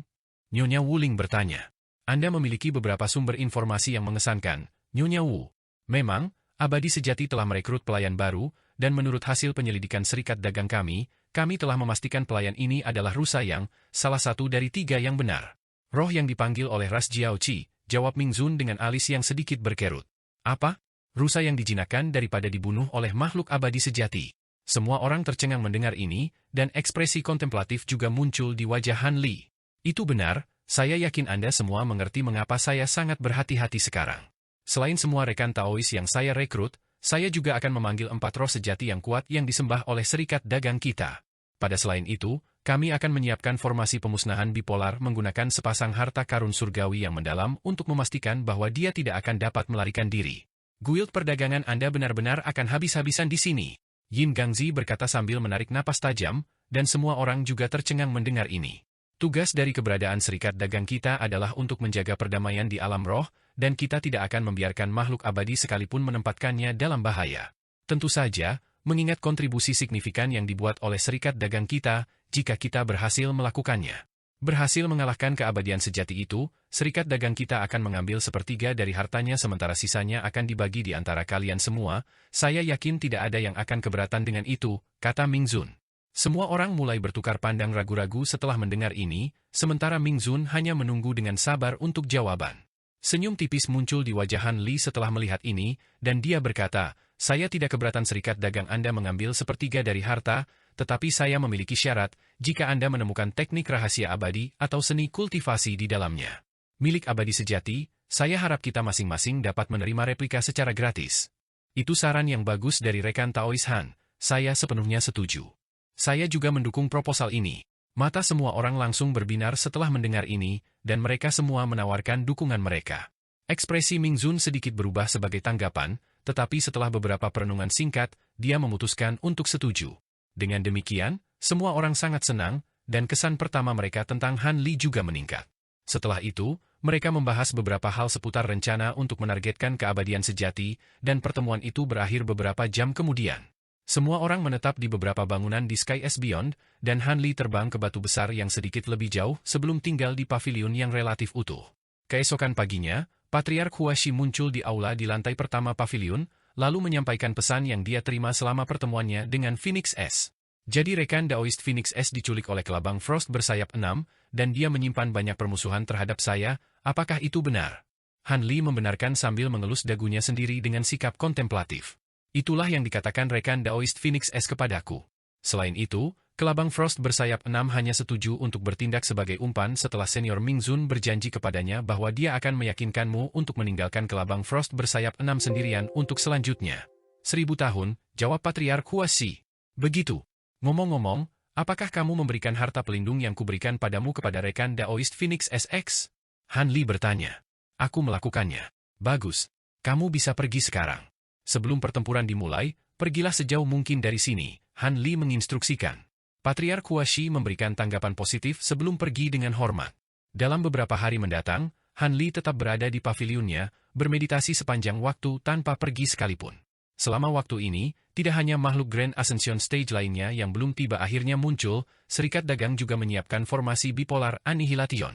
Speaker 1: Nyonya Wuling bertanya. Anda memiliki beberapa sumber informasi yang mengesankan, Nyonya Wu. Memang, abadi sejati telah merekrut pelayan baru, dan menurut hasil penyelidikan Serikat Dagang kami telah memastikan pelayan ini adalah Rusayang, salah satu dari 3 yang benar. Roh yang dipanggil oleh Ras Jiaoqi, jawab Ming Zun dengan alis yang sedikit berkerut. Apa? Rusayang dijinakkan daripada dibunuh oleh makhluk abadi sejati. Semua orang tercengang mendengar ini, dan ekspresi kontemplatif juga muncul di wajah Han Li. Itu benar, saya yakin Anda semua mengerti mengapa saya sangat berhati-hati sekarang. Selain semua rekan Taois yang saya rekrut, saya juga akan memanggil 4 roh sejati yang kuat yang disembah oleh Serikat Dagang kita. Pada selain itu, kami akan menyiapkan formasi pemusnahan bipolar menggunakan sepasang harta karun surgawi yang mendalam untuk memastikan bahwa dia tidak akan dapat melarikan diri. Guild perdagangan Anda benar-benar akan habis-habisan di sini. Yin Gangzi berkata sambil menarik napas tajam, dan semua orang juga tercengang mendengar ini. Tugas dari keberadaan Serikat Dagang kita adalah untuk menjaga perdamaian di alam roh, dan kita tidak akan membiarkan makhluk abadi sekalipun menempatkannya dalam bahaya. Tentu saja, mengingat kontribusi signifikan yang dibuat oleh Serikat Dagang kita, jika kita berhasil melakukannya. Berhasil mengalahkan keabadian sejati itu, Serikat Dagang kita akan mengambil 1/3 dari hartanya sementara sisanya akan dibagi di antara kalian semua. Saya yakin tidak ada yang akan keberatan dengan itu, kata Ming Zun. Semua orang mulai bertukar pandang ragu-ragu setelah mendengar ini, sementara Ming Zun hanya menunggu dengan sabar untuk jawaban. Senyum tipis muncul di wajah Han Li setelah melihat ini, dan dia berkata, saya tidak keberatan Serikat Dagang Anda mengambil 1/3 dari harta, tetapi saya memiliki syarat, jika Anda menemukan teknik rahasia abadi atau seni kultivasi di dalamnya. Milik abadi sejati, saya harap kita masing-masing dapat menerima replika secara gratis. Itu saran yang bagus dari rekan Taois Han, saya sepenuhnya setuju. Saya juga mendukung proposal ini. Mata semua orang langsung berbinar setelah mendengar ini, dan mereka semua menawarkan dukungan mereka. Ekspresi Ming Zun sedikit berubah sebagai tanggapan, tetapi setelah beberapa perenungan singkat, dia memutuskan untuk setuju. Dengan demikian, semua orang sangat senang, dan kesan pertama mereka tentang Han Li juga meningkat. Setelah itu, mereka membahas beberapa hal seputar rencana untuk menargetkan keabadian sejati, dan pertemuan itu berakhir beberapa jam kemudian. Semua orang menetap di beberapa bangunan di Sky S Beyond, dan Han Li terbang ke batu besar yang sedikit lebih jauh sebelum tinggal di pavilion yang relatif utuh. Keesokan paginya, Patriark Huashi muncul di aula di lantai pertama pavilion, lalu menyampaikan pesan yang dia terima selama pertemuannya dengan Phoenix S. Jadi rekan Daoist Phoenix S diculik oleh kelabang Frost bersayap 6, dan dia menyimpan banyak permusuhan terhadap saya, apakah itu benar? Han Li membenarkan sambil mengelus dagunya sendiri dengan sikap kontemplatif. Itulah yang dikatakan rekan Daoist Phoenix S kepadaku. Selain itu, kelabang Frost bersayap 6 hanya setuju untuk bertindak sebagai umpan setelah senior Ming Zun berjanji kepadanya bahwa dia akan meyakinkanmu untuk meninggalkan kelabang Frost bersayap 6 sendirian untuk selanjutnya. 1000 tahun, jawab Patriark Huashi. Begitu. Ngomong-ngomong, apakah kamu memberikan harta pelindung yang kuberikan padamu kepada rekan Daoist Phoenix SX? Han Li bertanya. Aku melakukannya. Bagus. Kamu bisa pergi sekarang. Sebelum pertempuran dimulai, pergilah sejauh mungkin dari sini, Han Li menginstruksikan. Patriark Huashi memberikan tanggapan positif sebelum pergi dengan hormat. Dalam beberapa hari mendatang, Han Li tetap berada di pavilionnya, bermeditasi sepanjang waktu tanpa pergi sekalipun. Selama waktu ini, tidak hanya makhluk Grand Ascension Stage lainnya yang belum tiba akhirnya muncul, Serikat Dagang juga menyiapkan formasi bipolar Annihilation.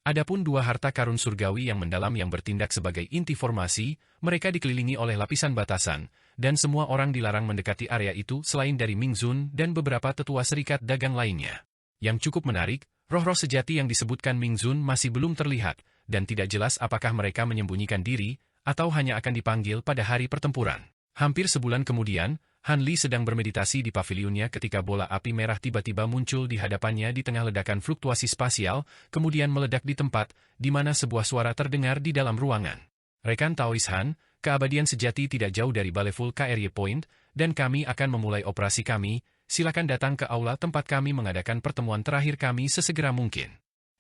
Speaker 1: Adapun 2 harta karun surgawi yang mendalam yang bertindak sebagai inti formasi, mereka dikelilingi oleh lapisan batasan, dan semua orang dilarang mendekati area itu selain dari Ming Zun dan beberapa tetua Serikat Dagang lainnya. Yang cukup menarik, roh-roh sejati yang disebutkan Ming Zun masih belum terlihat, dan tidak jelas apakah mereka menyembunyikan diri, atau hanya akan dipanggil pada hari pertempuran. Hampir sebulan kemudian, Han Li sedang bermeditasi di pavilionnya ketika bola api merah tiba-tiba muncul di hadapannya di tengah ledakan fluktuasi spasial, kemudian meledak di tempat, di mana sebuah suara terdengar di dalam ruangan. Rekan Taois Han, keabadian sejati tidak jauh dari Balai Full KRY Point, dan kami akan memulai operasi kami, silakan datang ke aula tempat kami mengadakan pertemuan terakhir kami sesegera mungkin.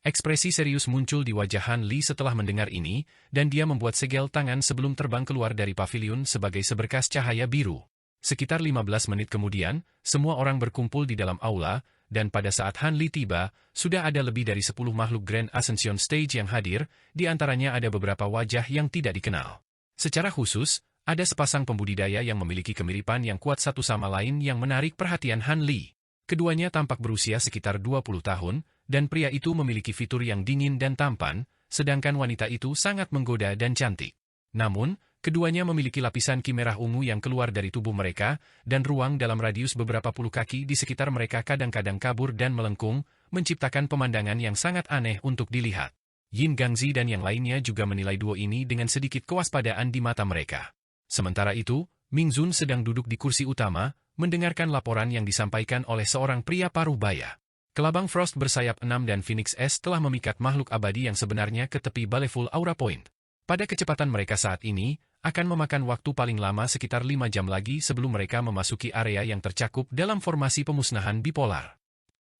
Speaker 1: Ekspresi serius muncul di wajah Han Li setelah mendengar ini, dan dia membuat segel tangan sebelum terbang keluar dari pavilion sebagai seberkas cahaya biru. Sekitar 15 menit kemudian, semua orang berkumpul di dalam aula, dan pada saat Han Li tiba, sudah ada lebih dari 10 makhluk Grand Ascension Stage yang hadir, di antaranya ada beberapa wajah yang tidak dikenal. Secara khusus, ada sepasang pembudidaya yang memiliki kemiripan yang kuat satu sama lain yang menarik perhatian Han Li. Keduanya tampak berusia sekitar 20 tahun, dan pria itu memiliki fitur yang dingin dan tampan, sedangkan wanita itu sangat menggoda dan cantik. Namun, keduanya memiliki lapisan ki merah ungu yang keluar dari tubuh mereka, dan ruang dalam radius beberapa puluh kaki di sekitar mereka kadang-kadang kabur dan melengkung, menciptakan pemandangan yang sangat aneh untuk dilihat. Yin Gangzi dan yang lainnya juga menilai duo ini dengan sedikit kewaspadaan di mata mereka. Sementara itu, Ming Zun sedang duduk di kursi utama, mendengarkan laporan yang disampaikan oleh seorang pria paruh baya. Kelabang Frost bersayap 6 dan Phoenix S telah memikat makhluk abadi yang sebenarnya ke tepi Balai Full Aura Point. Pada kecepatan mereka saat ini, akan memakan waktu paling lama sekitar 5 jam lagi sebelum mereka memasuki area yang tercakup dalam formasi pemusnahan bipolar.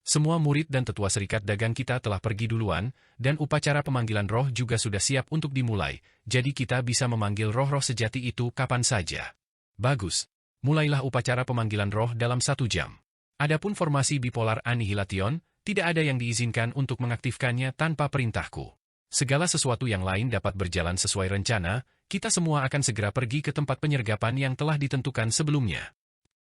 Speaker 1: Semua murid dan tetua serikat dagang kita telah pergi duluan, dan upacara pemanggilan roh juga sudah siap untuk dimulai, jadi kita bisa memanggil roh-roh sejati itu kapan saja. Bagus. Mulailah upacara pemanggilan roh dalam 1 jam. Adapun formasi bipolar Annihilation, tidak ada yang diizinkan untuk mengaktifkannya tanpa perintahku. Segala sesuatu yang lain dapat berjalan sesuai rencana, kita semua akan segera pergi ke tempat penyergapan yang telah ditentukan sebelumnya.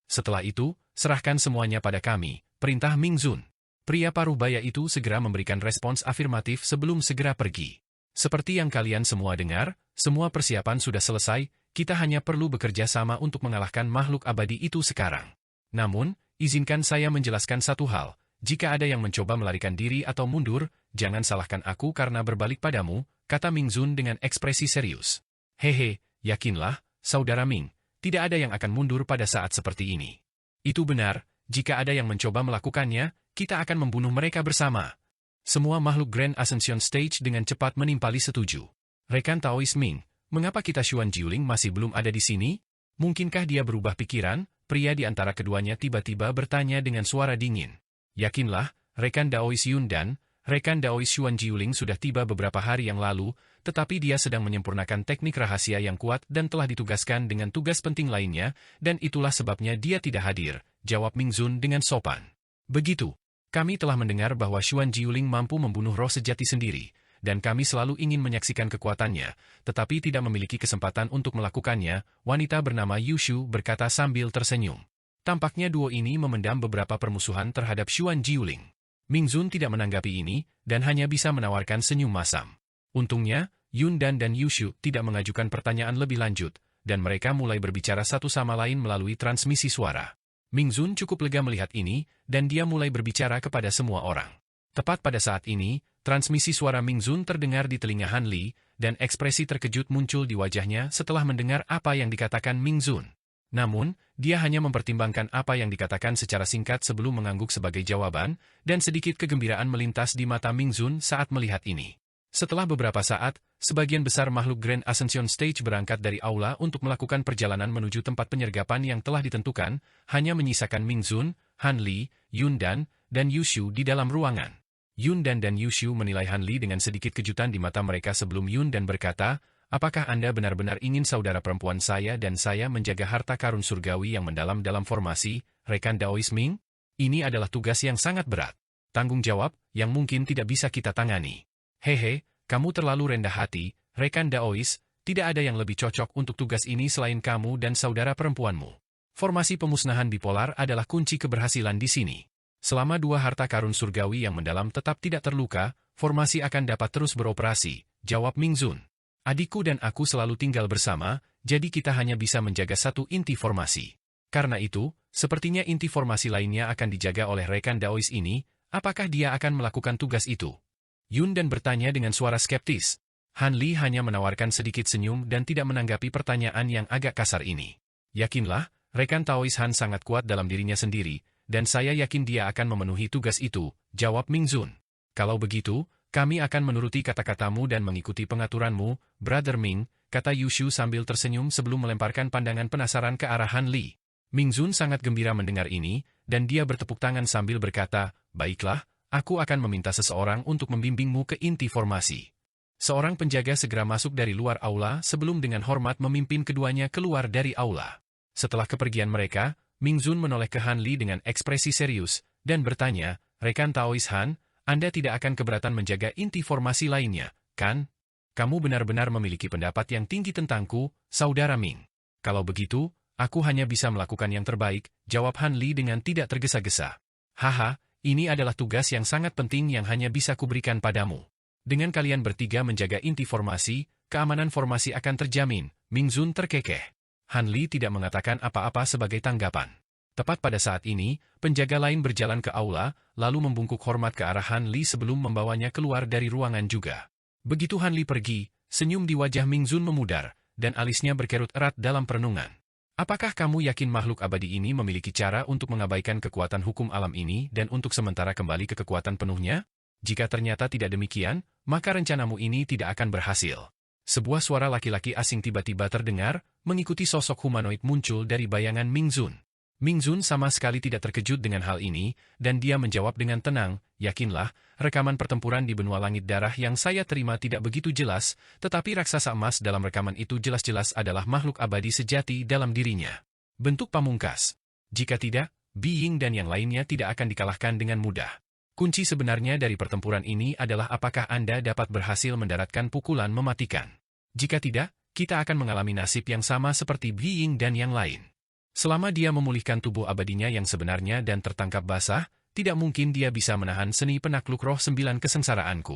Speaker 1: Setelah itu, serahkan semuanya pada kami, perintah Ming Zun. Pria paruh baya itu segera memberikan respons afirmatif sebelum segera pergi. Seperti yang kalian semua dengar, semua persiapan sudah selesai, kita hanya perlu bekerja sama untuk mengalahkan makhluk abadi itu sekarang. Namun, izinkan saya menjelaskan satu hal. Jika ada yang mencoba melarikan diri atau mundur, jangan salahkan aku karena berbalik padamu, kata Ming Zun dengan ekspresi serius. Hehe, yakinlah, saudara Ming, tidak ada yang akan mundur pada saat seperti ini. Itu benar, jika ada yang mencoba melakukannya, kita akan membunuh mereka bersama. Semua makhluk Grand Ascension Stage dengan cepat menimpali setuju. Rekan Taois Ming, mengapa kita Xuan Jiuling masih belum ada di sini? Mungkinkah dia berubah pikiran? Pria di antara keduanya tiba-tiba bertanya dengan suara dingin. Yakinlah, rekan Daois Yun dan rekan Daois Xuan Jiuling sudah tiba beberapa hari yang lalu, tetapi dia sedang menyempurnakan teknik rahasia yang kuat dan telah ditugaskan dengan tugas penting lainnya, dan itulah sebabnya dia tidak hadir, jawab Ming Zun dengan sopan. Begitu, kami telah mendengar bahwa Xuan Jiuling mampu membunuh roh sejati sendiri, dan kami selalu ingin menyaksikan kekuatannya, tetapi tidak memiliki kesempatan untuk melakukannya, wanita bernama Yushu berkata sambil tersenyum. Tampaknya duo ini memendam beberapa permusuhan terhadap Xuan Jiuling. Ming Zun tidak menanggapi ini, dan hanya bisa menawarkan senyum masam. Untungnya, Yun Dan dan Yushu tidak mengajukan pertanyaan lebih lanjut, dan mereka mulai berbicara satu sama lain melalui transmisi suara. Ming Zun cukup lega melihat ini, dan dia mulai berbicara kepada semua orang. Tepat pada saat ini, transmisi suara Ming Zun terdengar di telinga Han Li, dan ekspresi terkejut muncul di wajahnya setelah mendengar apa yang dikatakan Ming Zun. Namun, dia hanya mempertimbangkan apa yang dikatakan secara singkat sebelum mengangguk sebagai jawaban, dan sedikit kegembiraan melintas di mata Ming Zun saat melihat ini. Setelah beberapa saat, sebagian besar makhluk Grand Ascension Stage berangkat dari aula untuk melakukan perjalanan menuju tempat penyergapan yang telah ditentukan, hanya menyisakan Ming Zun, Han Li, Yun Dan, dan Yushu di dalam ruangan. Yun Dan dan Yushu menilai Han Li dengan sedikit kejutan di mata mereka sebelum Yun Dan berkata, apakah Anda benar-benar ingin saudara perempuan saya dan saya menjaga harta karun surgawi yang mendalam dalam formasi, rekan Daois Ming? Ini adalah tugas yang sangat berat. Tanggung jawab, yang mungkin tidak bisa kita tangani. Hehe, kamu terlalu rendah hati, rekan Daois, tidak ada yang lebih cocok untuk tugas ini selain kamu dan saudara perempuanmu. Formasi pemusnahan bipolar adalah kunci keberhasilan di sini. Selama dua harta karun surgawi yang mendalam tetap tidak terluka, formasi akan dapat terus beroperasi, jawab Ming Zun. Adikku dan aku selalu tinggal bersama, jadi kita hanya bisa menjaga satu inti formasi. Karena itu, sepertinya inti formasi lainnya akan dijaga oleh rekan Daois ini, apakah dia akan melakukan tugas itu? Yun Dan bertanya dengan suara skeptis. Han Li hanya menawarkan sedikit senyum dan tidak menanggapi pertanyaan yang agak kasar ini. Yakinlah, Rekan Taois Han sangat kuat dalam dirinya sendiri, dan saya yakin dia akan memenuhi tugas itu, jawab Ming Zun. Kalau begitu, kami akan menuruti kata-katamu dan mengikuti pengaturanmu, Brother Ming, kata Yushu sambil tersenyum sebelum melemparkan pandangan penasaran ke arah Han Li. Ming Zun sangat gembira mendengar ini, dan dia bertepuk tangan sambil berkata, baiklah, aku akan meminta seseorang untuk membimbingmu ke inti formasi. Seorang penjaga segera masuk dari luar aula sebelum dengan hormat memimpin keduanya keluar dari aula. Setelah kepergian mereka, Ming Zun menoleh ke Han Li dengan ekspresi serius, dan bertanya, rekan Taois Han, Anda tidak akan keberatan menjaga inti formasi lainnya, kan? Kamu benar-benar memiliki pendapat yang tinggi tentangku, Saudara Ming. Kalau begitu, aku hanya bisa melakukan yang terbaik, jawab Han Li dengan tidak tergesa-gesa. Haha, ini adalah tugas yang sangat penting yang hanya bisa kuberikan padamu. Dengan kalian bertiga menjaga inti formasi, keamanan formasi akan terjamin, Ming Zun terkekeh. Han Li tidak mengatakan apa-apa sebagai tanggapan. Tepat pada saat ini, penjaga lain berjalan ke aula, lalu membungkuk hormat ke arah Han Li sebelum membawanya keluar dari ruangan juga. Begitu Han Li pergi, senyum di wajah Ming Zun memudar, dan alisnya berkerut erat dalam perenungan. Apakah kamu yakin makhluk abadi ini memiliki cara untuk mengabaikan kekuatan hukum alam ini dan untuk sementara kembali ke kekuatan penuhnya? Jika ternyata tidak demikian, maka rencanamu ini tidak akan berhasil. Sebuah suara laki-laki asing tiba-tiba terdengar, mengikuti sosok humanoid muncul dari bayangan Ming Zun. Ming Zun sama sekali tidak terkejut dengan hal ini, dan dia menjawab dengan tenang, yakinlah, rekaman pertempuran di benua langit darah yang saya terima tidak begitu jelas, tetapi raksasa emas dalam rekaman itu jelas-jelas adalah makhluk abadi sejati dalam dirinya. Bentuk pamungkas. Jika tidak, Being dan yang lainnya tidak akan dikalahkan dengan mudah. Kunci sebenarnya dari pertempuran ini adalah apakah Anda dapat berhasil mendaratkan pukulan mematikan. Jika tidak, kita akan mengalami nasib yang sama seperti Being dan yang lain. Selama dia memulihkan tubuh abadinya yang sebenarnya dan tertangkap basah, tidak mungkin dia bisa menahan seni penakluk roh 9 kesengsaraanku.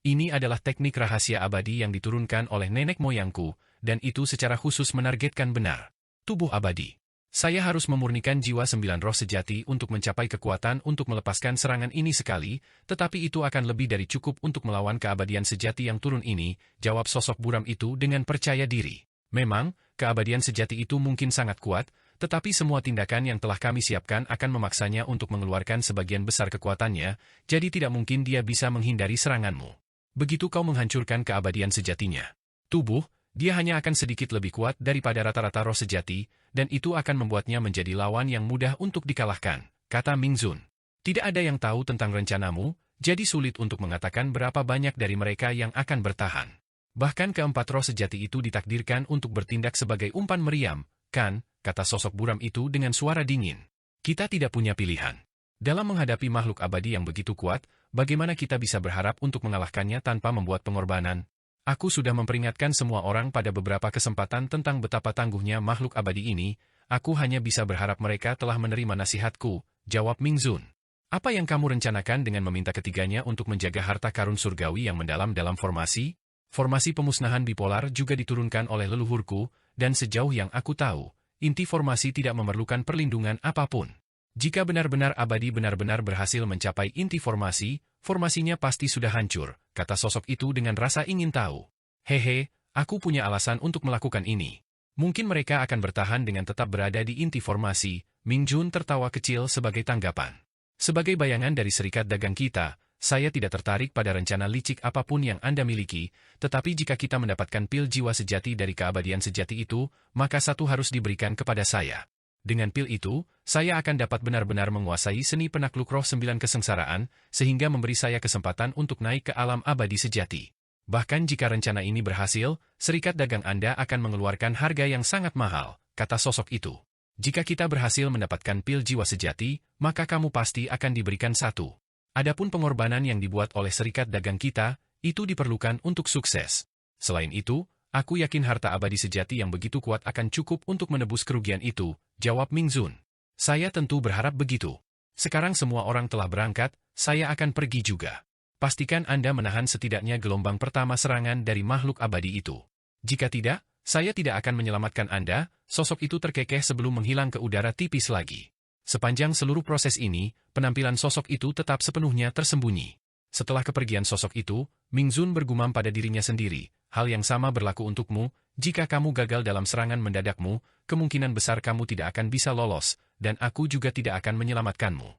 Speaker 1: Ini adalah teknik rahasia abadi yang diturunkan oleh nenek moyangku, dan itu secara khusus menargetkan benar. Tubuh abadi. Saya harus memurnikan jiwa 9 roh sejati untuk mencapai kekuatan untuk melepaskan serangan ini sekali, tetapi itu akan lebih dari cukup untuk melawan keabadian sejati yang turun ini, jawab sosok buram itu dengan percaya diri. Memang, keabadian sejati itu mungkin sangat kuat, tetapi semua tindakan yang telah kami siapkan akan memaksanya untuk mengeluarkan sebagian besar kekuatannya, jadi tidak mungkin dia bisa menghindari seranganmu. Begitu kau menghancurkan keabadian sejatinya. Tubuh, dia hanya akan sedikit lebih kuat daripada rata-rata roh sejati, dan itu akan membuatnya menjadi lawan yang mudah untuk dikalahkan, kata Ming Zun. Tidak ada yang tahu tentang rencanamu, jadi sulit untuk mengatakan berapa banyak dari mereka yang akan bertahan. Bahkan keempat roh sejati itu ditakdirkan untuk bertindak sebagai umpan meriam, kan, kata sosok buram itu dengan suara dingin. Kita tidak punya pilihan. Dalam menghadapi makhluk abadi yang begitu kuat, bagaimana kita bisa berharap untuk mengalahkannya tanpa membuat pengorbanan? Aku sudah memperingatkan semua orang pada beberapa kesempatan tentang betapa tangguhnya makhluk abadi ini, aku hanya bisa berharap mereka telah menerima nasihatku, jawab Ming Zun. Apa yang kamu rencanakan dengan meminta ketiganya untuk menjaga harta karun surgawi yang mendalam dalam formasi? Formasi pemusnahan bipolar juga diturunkan oleh leluhurku, dan sejauh yang aku tahu, inti formasi tidak memerlukan perlindungan apapun. Jika benar-benar abadi benar-benar berhasil mencapai inti formasi, formasinya pasti sudah hancur, kata sosok itu dengan rasa ingin tahu. Hehe, aku punya alasan untuk melakukan ini. Mungkin mereka akan bertahan dengan tetap berada di inti formasi, Ming Zun tertawa kecil sebagai tanggapan. Sebagai bayangan dari serikat dagang kita, saya tidak tertarik pada rencana licik apapun yang Anda miliki, tetapi jika kita mendapatkan pil jiwa sejati dari keabadian sejati itu, maka satu harus diberikan kepada saya. Dengan pil itu, saya akan dapat benar-benar menguasai seni penakluk roh 9 kesengsaraan, sehingga memberi saya kesempatan untuk naik ke alam abadi sejati. Bahkan jika rencana ini berhasil, serikat dagang Anda akan mengeluarkan harga yang sangat mahal, kata sosok itu. Jika kita berhasil mendapatkan pil jiwa sejati, maka kamu pasti akan diberikan satu. Adapun pengorbanan yang dibuat oleh serikat dagang kita, itu diperlukan untuk sukses. Selain itu, aku yakin harta abadi sejati yang begitu kuat akan cukup untuk menebus kerugian itu, jawab Ming Zun. Saya tentu berharap begitu. Sekarang semua orang telah berangkat, saya akan pergi juga. Pastikan Anda menahan setidaknya gelombang pertama serangan dari makhluk abadi itu. Jika tidak, saya tidak akan menyelamatkan Anda, sosok itu terkekeh sebelum menghilang ke udara tipis lagi. Sepanjang seluruh proses ini, penampilan sosok itu tetap sepenuhnya tersembunyi. Setelah kepergian sosok itu, Ming Zun bergumam pada dirinya sendiri, hal yang sama berlaku untukmu, jika kamu gagal dalam serangan mendadakmu, kemungkinan besar kamu tidak akan bisa lolos, dan aku juga tidak akan menyelamatkanmu.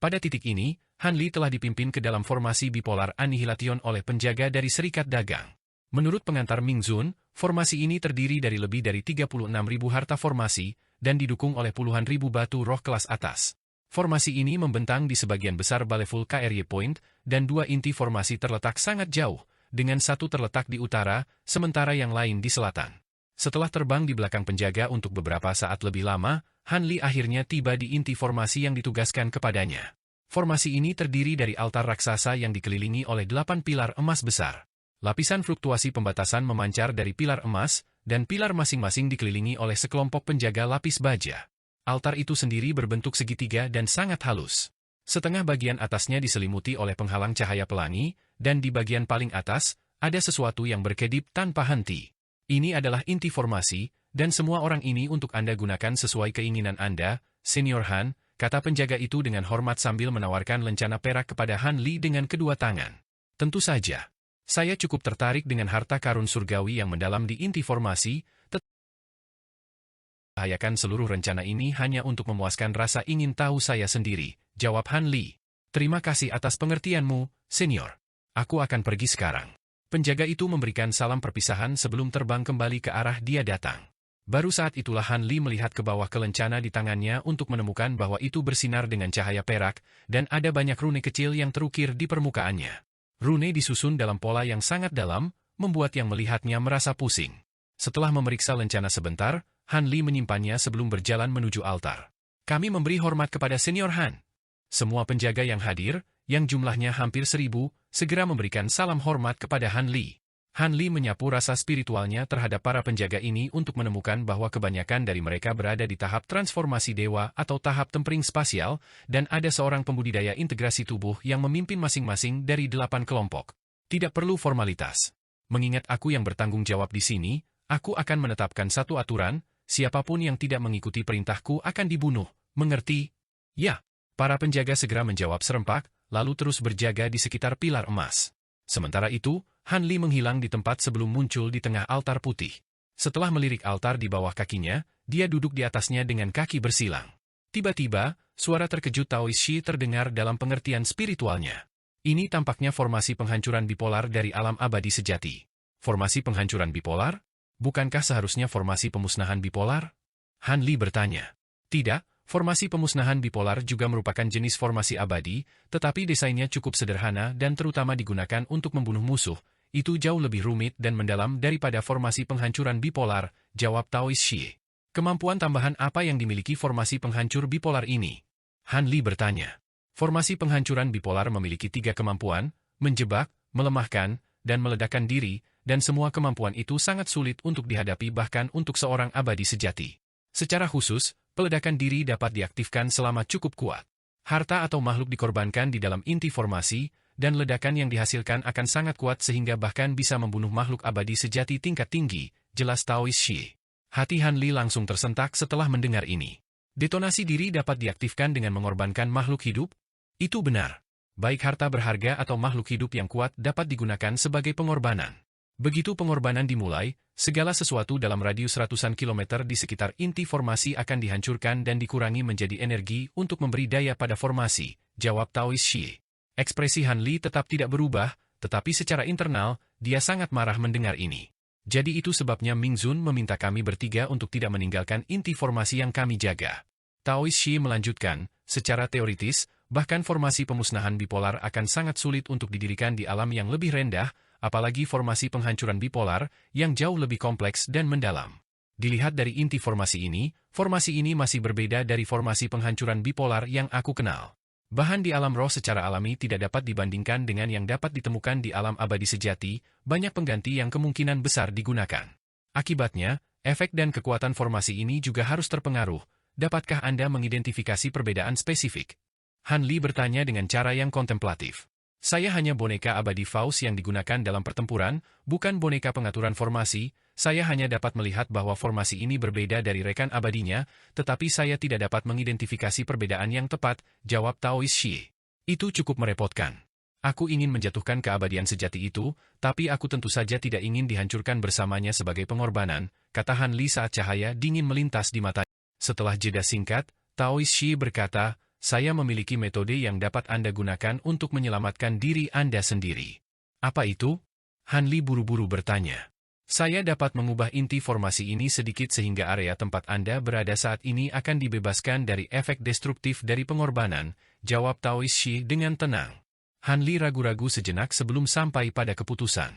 Speaker 1: Pada titik ini, Han Li telah dipimpin ke dalam formasi bipolar annihilation oleh penjaga dari Serikat Dagang. Menurut pengantar Ming Zun, formasi ini terdiri dari lebih dari 36.000 harta formasi, dan didukung oleh puluhan ribu batu roh kelas atas. Formasi ini membentang di sebagian besar Baleful KRY Point, dan dua inti formasi terletak sangat jauh, dengan satu terletak di utara, sementara yang lain di selatan. Setelah terbang di belakang penjaga untuk beberapa saat lebih lama, Han Li akhirnya tiba di inti formasi yang ditugaskan kepadanya. Formasi ini terdiri dari altar raksasa yang dikelilingi oleh 8 pilar emas besar. Lapisan fluktuasi pembatasan memancar dari pilar emas, dan pilar masing-masing dikelilingi oleh sekelompok penjaga lapis baja. Altar itu sendiri berbentuk segitiga dan sangat halus. Setengah bagian atasnya diselimuti oleh penghalang cahaya pelangi, dan di bagian paling atas, ada sesuatu yang berkedip tanpa henti. Ini adalah inti formasi, dan semua orang ini untuk Anda gunakan sesuai keinginan Anda, Senior Han, kata penjaga itu dengan hormat sambil menawarkan lencana perak kepada Han Li dengan kedua tangan. Tentu saja. Saya cukup tertarik dengan harta karun surgawi yang mendalam di inti formasi, tetapi membahayakan seluruh rencana ini hanya untuk memuaskan rasa ingin tahu saya sendiri, jawab Han Li. Terima kasih atas pengertianmu, Senior. Aku akan pergi sekarang. Penjaga itu memberikan salam perpisahan sebelum terbang kembali ke arah dia datang. Baru saat itulah Han Li melihat ke bawah ke lencana di tangannya untuk menemukan bahwa itu bersinar dengan cahaya perak, dan ada banyak rune kecil yang terukir di permukaannya. Rune disusun dalam pola yang sangat dalam, membuat yang melihatnya merasa pusing. Setelah memeriksa lencana sebentar, Han Li menyimpannya sebelum berjalan menuju altar. Kami memberi hormat kepada Senior Han. Semua penjaga yang hadir, yang jumlahnya hampir 1000, segera memberikan salam hormat kepada Han Li. Han Li menyapu rasa spiritualnya terhadap para penjaga ini untuk menemukan bahwa kebanyakan dari mereka berada di tahap transformasi dewa atau tahap tempering spasial, dan ada seorang pembudidaya integrasi tubuh yang memimpin masing-masing dari 8 kelompok. Tidak perlu formalitas. Mengingat aku yang bertanggung jawab di sini, aku akan menetapkan satu aturan, siapapun yang tidak mengikuti perintahku akan dibunuh, mengerti? Ya, para penjaga segera menjawab serempak, lalu terus berjaga di sekitar pilar emas. Sementara itu, Han Li menghilang di tempat sebelum muncul di tengah altar putih. Setelah melirik altar di bawah kakinya, dia duduk di atasnya dengan kaki bersilang. Tiba-tiba, suara terkejut Taoist Shi terdengar dalam pengertian spiritualnya. Ini tampaknya formasi penghancuran bipolar dari alam abadi sejati. Formasi penghancuran bipolar? Bukankah seharusnya formasi pemusnahan bipolar? Han Li bertanya. Tidak. Formasi pemusnahan bipolar juga merupakan jenis formasi abadi, tetapi desainnya cukup sederhana dan terutama digunakan untuk membunuh musuh. Itu jauh lebih rumit dan mendalam daripada formasi penghancuran bipolar, jawab Taoist Shi. Kemampuan tambahan apa yang dimiliki formasi penghancur bipolar ini? Han Li bertanya. Formasi penghancuran bipolar memiliki 3 kemampuan, menjebak, melemahkan, dan meledakkan diri, dan semua kemampuan itu sangat sulit untuk dihadapi bahkan untuk seorang abadi sejati. Secara khusus, peledakan diri dapat diaktifkan selama cukup kuat. Harta atau makhluk dikorbankan di dalam inti formasi, dan ledakan yang dihasilkan akan sangat kuat sehingga bahkan bisa membunuh makhluk abadi sejati tingkat tinggi, jelas Taoist Shi. Hati Han Li langsung tersentak setelah mendengar ini. Detonasi diri dapat diaktifkan dengan mengorbankan makhluk hidup? Itu benar. Baik harta berharga atau makhluk hidup yang kuat dapat digunakan sebagai pengorbanan. Begitu pengorbanan dimulai, segala sesuatu dalam radius ratusan kilometer di sekitar inti formasi akan dihancurkan dan dikurangi menjadi energi untuk memberi daya pada formasi, jawab Taoist Shi. Ekspresi Han Li tetap tidak berubah, tetapi secara internal, dia sangat marah mendengar ini. Jadi itu sebabnya Ming Zun meminta kami bertiga untuk tidak meninggalkan inti formasi yang kami jaga. Taoist Shi melanjutkan, secara teoritis, bahkan formasi pemusnahan bipolar akan sangat sulit untuk didirikan di alam yang lebih rendah, apalagi formasi penghancuran bipolar, yang jauh lebih kompleks dan mendalam. Dilihat dari inti formasi ini masih berbeda dari formasi penghancuran bipolar yang aku kenal. Bahan di alam roh secara alami tidak dapat dibandingkan dengan yang dapat ditemukan di alam abadi sejati, banyak pengganti yang kemungkinan besar digunakan. Akibatnya, efek dan kekuatan formasi ini juga harus terpengaruh. Dapatkah Anda mengidentifikasi perbedaan spesifik? Han Li bertanya dengan cara yang kontemplatif. Saya hanya boneka abadi Faust yang digunakan dalam pertempuran, bukan boneka pengaturan formasi. Saya hanya dapat melihat bahwa formasi ini berbeda dari rekan abadinya, tetapi saya tidak dapat mengidentifikasi perbedaan yang tepat, jawab Taoist Shi. Itu cukup merepotkan. Aku ingin menjatuhkan keabadian sejati itu, tapi aku tentu saja tidak ingin dihancurkan bersamanya sebagai pengorbanan, kata Han Li saat cahaya dingin melintas di matanya. Setelah jeda singkat, Taoist Shi berkata, saya memiliki metode yang dapat Anda gunakan untuk menyelamatkan diri Anda sendiri. Apa itu? Han Li buru-buru bertanya. Saya dapat mengubah inti formasi ini sedikit sehingga area tempat Anda berada saat ini akan dibebaskan dari efek destruktif dari pengorbanan, jawab Taoist Shi dengan tenang. Han Li ragu-ragu sejenak sebelum sampai pada keputusan.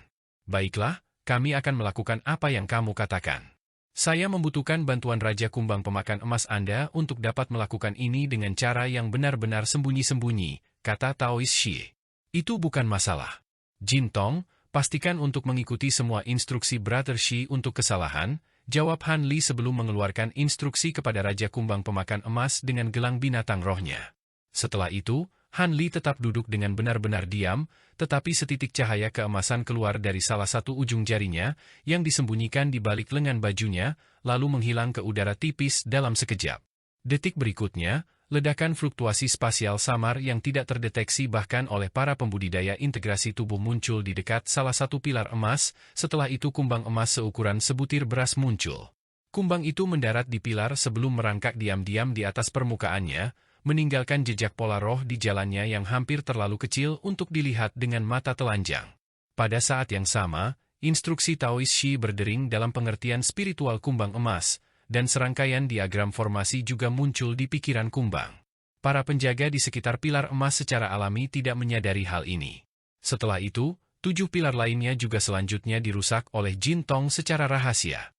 Speaker 1: Baiklah, kami akan melakukan apa yang kamu katakan. Saya membutuhkan bantuan Raja Kumbang Pemakan Emas Anda untuk dapat melakukan ini dengan cara yang benar-benar sembunyi-sembunyi, kata Taoist Shi. Itu bukan masalah. Jin Tong, pastikan untuk mengikuti semua instruksi Brother Shi untuk kesalahan, jawab Han Li sebelum mengeluarkan instruksi kepada Raja Kumbang Pemakan Emas dengan gelang binatang rohnya. Setelah itu, Han Li tetap duduk dengan benar-benar diam, tetapi setitik cahaya keemasan keluar dari salah satu ujung jarinya, yang disembunyikan di balik lengan bajunya, lalu menghilang ke udara tipis dalam sekejap. Detik berikutnya, ledakan fluktuasi spasial samar yang tidak terdeteksi bahkan oleh para pembudidaya integrasi tubuh muncul di dekat salah satu pilar emas, setelah itu kumbang emas seukuran sebutir beras muncul. Kumbang itu mendarat di pilar sebelum merangkak diam-diam di atas permukaannya, meninggalkan jejak pola roh di jalannya yang hampir terlalu kecil untuk dilihat dengan mata telanjang. Pada saat yang sama, instruksi Taoist Shi berdering dalam pengertian spiritual kumbang emas, dan serangkaian diagram formasi juga muncul di pikiran kumbang. Para penjaga di sekitar pilar emas secara alami tidak menyadari hal ini. Setelah itu, 7 pilar lainnya juga selanjutnya dirusak oleh Jin Tong secara rahasia.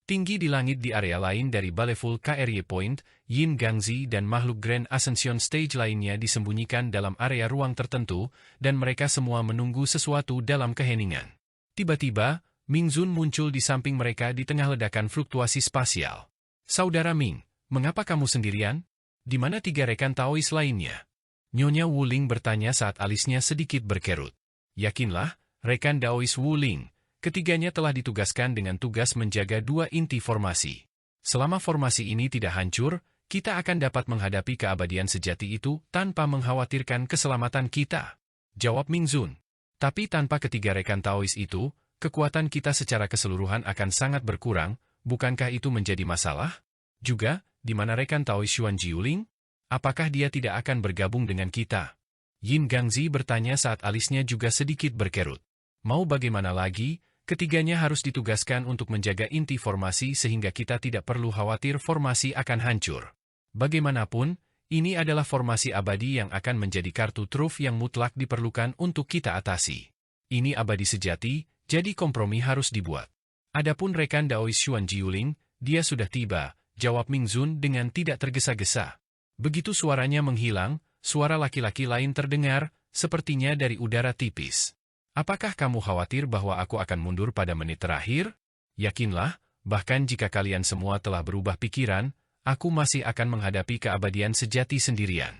Speaker 1: Tinggi di langit di area lain dari Baleful KRY Point, Yin Gangzi dan makhluk Grand Ascension Stage lainnya disembunyikan dalam area ruang tertentu, dan mereka semua menunggu sesuatu dalam keheningan. Tiba-tiba, Ming Zun muncul di samping mereka di tengah ledakan fluktuasi spasial. Saudara Ming, mengapa kamu sendirian? Di mana 3 rekan Taoist lainnya? Nyonya Wu Ling bertanya saat alisnya sedikit berkerut. Yakinlah, rekan Taoist Wu Ling, ketiganya telah ditugaskan dengan tugas menjaga 2 inti formasi. Selama formasi ini tidak hancur, kita akan dapat menghadapi keabadian sejati itu tanpa mengkhawatirkan keselamatan kita, jawab Ming Zun. Tapi tanpa ketiga rekan Taoist itu, kekuatan kita secara keseluruhan akan sangat berkurang, bukankah itu menjadi masalah? Juga, di mana rekan Taoist Xuan Jiuling? Apakah dia tidak akan bergabung dengan kita? Yin Gangzi bertanya saat alisnya juga sedikit berkerut. Mau bagaimana lagi, ketiganya harus ditugaskan untuk menjaga inti formasi sehingga kita tidak perlu khawatir formasi akan hancur. Bagaimanapun, ini adalah formasi abadi yang akan menjadi kartu truf yang mutlak diperlukan untuk kita atasi. Ini abadi sejati, jadi kompromi harus dibuat. Adapun rekan Daoist Xuan Jiuling, dia sudah tiba, jawab Ming Zun dengan tidak tergesa-gesa. Begitu suaranya menghilang, suara laki-laki lain terdengar, sepertinya dari udara tipis. Apakah kamu khawatir bahwa aku akan mundur pada menit terakhir? Yakinlah, bahkan jika kalian semua telah berubah pikiran, aku masih akan menghadapi keabadian sejati sendirian.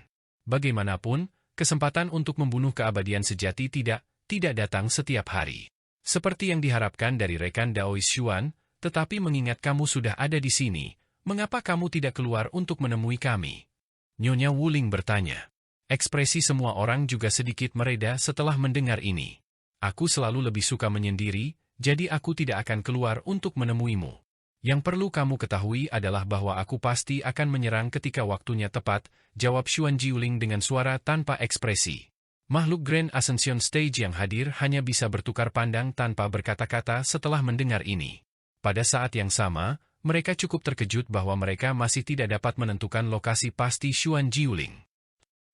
Speaker 1: Bagaimanapun, kesempatan untuk membunuh keabadian sejati tidak datang setiap hari. Seperti yang diharapkan dari rekan Daoist Xuan, tetapi mengingat kamu sudah ada di sini, mengapa kamu tidak keluar untuk menemui kami? Nyonya Wu Ling bertanya. Ekspresi semua orang juga sedikit mereda setelah mendengar ini. Aku selalu lebih suka menyendiri, jadi aku tidak akan keluar untuk menemuimu. Yang perlu kamu ketahui adalah bahwa aku pasti akan menyerang ketika waktunya tepat, jawab Xuan Jiuling dengan suara tanpa ekspresi. Makhluk Grand Ascension Stage yang hadir hanya bisa bertukar pandang tanpa berkata-kata setelah mendengar ini. Pada saat yang sama, mereka cukup terkejut bahwa mereka masih tidak dapat menentukan lokasi pasti Xuan Jiuling.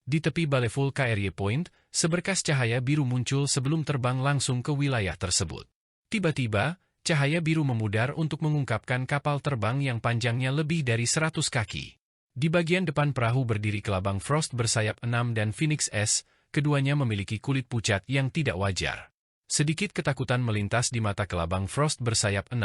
Speaker 1: Di tepi Baleful KRY Point, seberkas cahaya biru muncul sebelum terbang langsung ke wilayah tersebut. Tiba-tiba, cahaya biru memudar untuk mengungkapkan kapal terbang yang panjangnya lebih dari 100 kaki. Di bagian depan perahu berdiri kelabang Frost bersayap 6 dan Phoenix S, keduanya memiliki kulit pucat yang tidak wajar. Sedikit ketakutan melintas di mata kelabang Frost bersayap 6,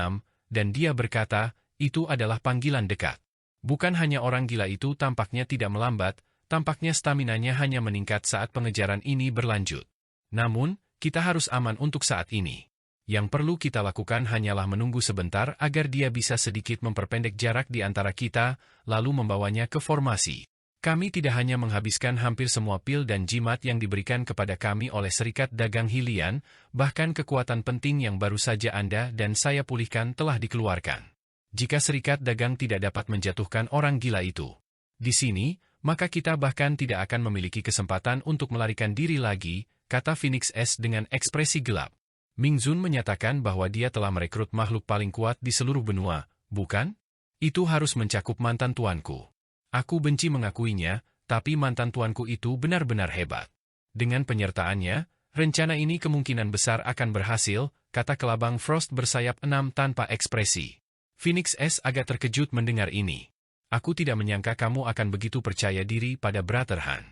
Speaker 1: dan dia berkata, itu adalah panggilan dekat. Bukan hanya orang gila itu tampaknya tidak melambat, tampaknya staminanya hanya meningkat saat pengejaran ini berlanjut. Namun, kita harus aman untuk saat ini. Yang perlu kita lakukan hanyalah menunggu sebentar agar dia bisa sedikit memperpendek jarak di antara kita, lalu membawanya ke formasi. Kami tidak hanya menghabiskan hampir semua pil dan jimat yang diberikan kepada kami oleh Serikat Dagang Hylian, bahkan kekuatan penting yang baru saja Anda dan saya pulihkan telah dikeluarkan. Jika Serikat Dagang tidak dapat menjatuhkan orang gila itu di sini, maka kita bahkan tidak akan memiliki kesempatan untuk melarikan diri lagi, kata Phoenix S dengan ekspresi gelap. Ming Zun menyatakan bahwa dia telah merekrut makhluk paling kuat di seluruh benua, bukan? Itu harus mencakup mantan tuanku. Aku benci mengakuinya, tapi mantan tuanku itu benar-benar hebat. Dengan penyertaannya, rencana ini kemungkinan besar akan berhasil, kata kelabang Frost bersayap 6 tanpa ekspresi. Phoenix S agak terkejut mendengar ini. Aku tidak menyangka kamu akan begitu percaya diri pada Brother Han.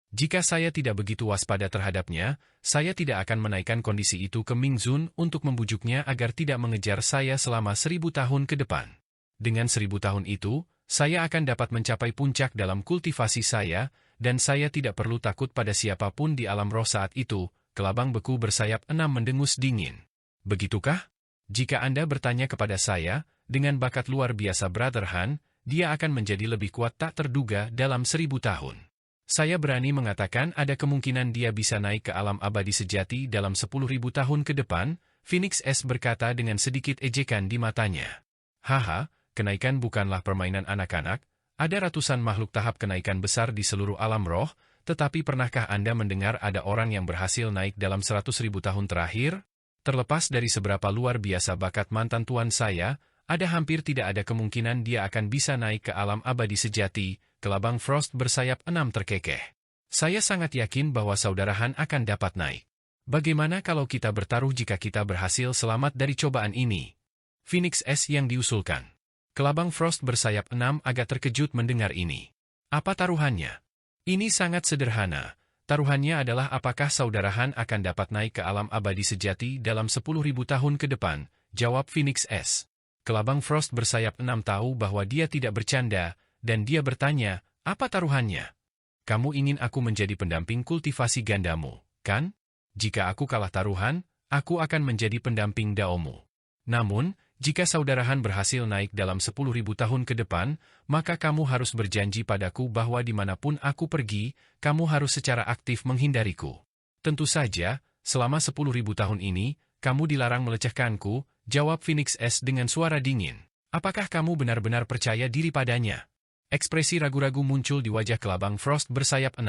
Speaker 1: Jika saya tidak begitu waspada terhadapnya, saya tidak akan menaikkan kondisi itu ke Ming Zun untuk membujuknya agar tidak mengejar saya selama 1000 tahun ke depan. Dengan 1000 tahun itu, saya akan dapat mencapai puncak dalam kultivasi saya, dan saya tidak perlu takut pada siapapun di alam roh saat itu, kelabang beku bersayap 6 mendengus dingin. Begitukah? Jika Anda bertanya kepada saya, dengan bakat luar biasa Brother Han, dia akan menjadi lebih kuat tak terduga dalam 1000 tahun. Saya berani mengatakan ada kemungkinan dia bisa naik ke alam abadi sejati dalam 10.000 tahun ke depan, Phoenix S berkata dengan sedikit ejekan di matanya. Haha. Kenaikan bukanlah permainan anak-anak, ada ratusan makhluk tahap kenaikan besar di seluruh alam roh, tetapi pernahkah Anda mendengar ada orang yang berhasil naik dalam 100.000 tahun terakhir? Terlepas dari seberapa luar biasa bakat mantan tuan saya, ada hampir tidak ada kemungkinan dia akan bisa naik ke alam abadi sejati, kelabang Frost bersayap 6 terkekeh. Saya sangat yakin bahwa saudara Han akan dapat naik. Bagaimana kalau kita bertaruh jika kita berhasil selamat dari cobaan ini? Phoenix S yang diusulkan. Kelabang Frost bersayap 6 agak terkejut mendengar ini. Apa taruhannya? Ini sangat sederhana. Taruhannya adalah apakah saudara Han akan dapat naik ke alam abadi sejati dalam 10.000 tahun ke depan, jawab Phoenix S. Kelabang Frost bersayap 6 tahu bahwa dia tidak bercanda, dan dia bertanya, apa taruhannya? Kamu ingin aku menjadi pendamping kultivasi gandamu, kan? Jika aku kalah taruhan, aku akan menjadi pendamping daomu. Namun, jika saudara Han berhasil naik dalam 10.000 tahun ke depan, maka kamu harus berjanji padaku bahwa dimanapun aku pergi, kamu harus secara aktif menghindariku. Tentu saja, selama 10.000 tahun ini, kamu dilarang melecehkanku, jawab Phoenix S dengan suara dingin. Apakah kamu benar-benar percaya diri padanya? Ekspresi ragu-ragu muncul di wajah kelabang Frost bersayap 6.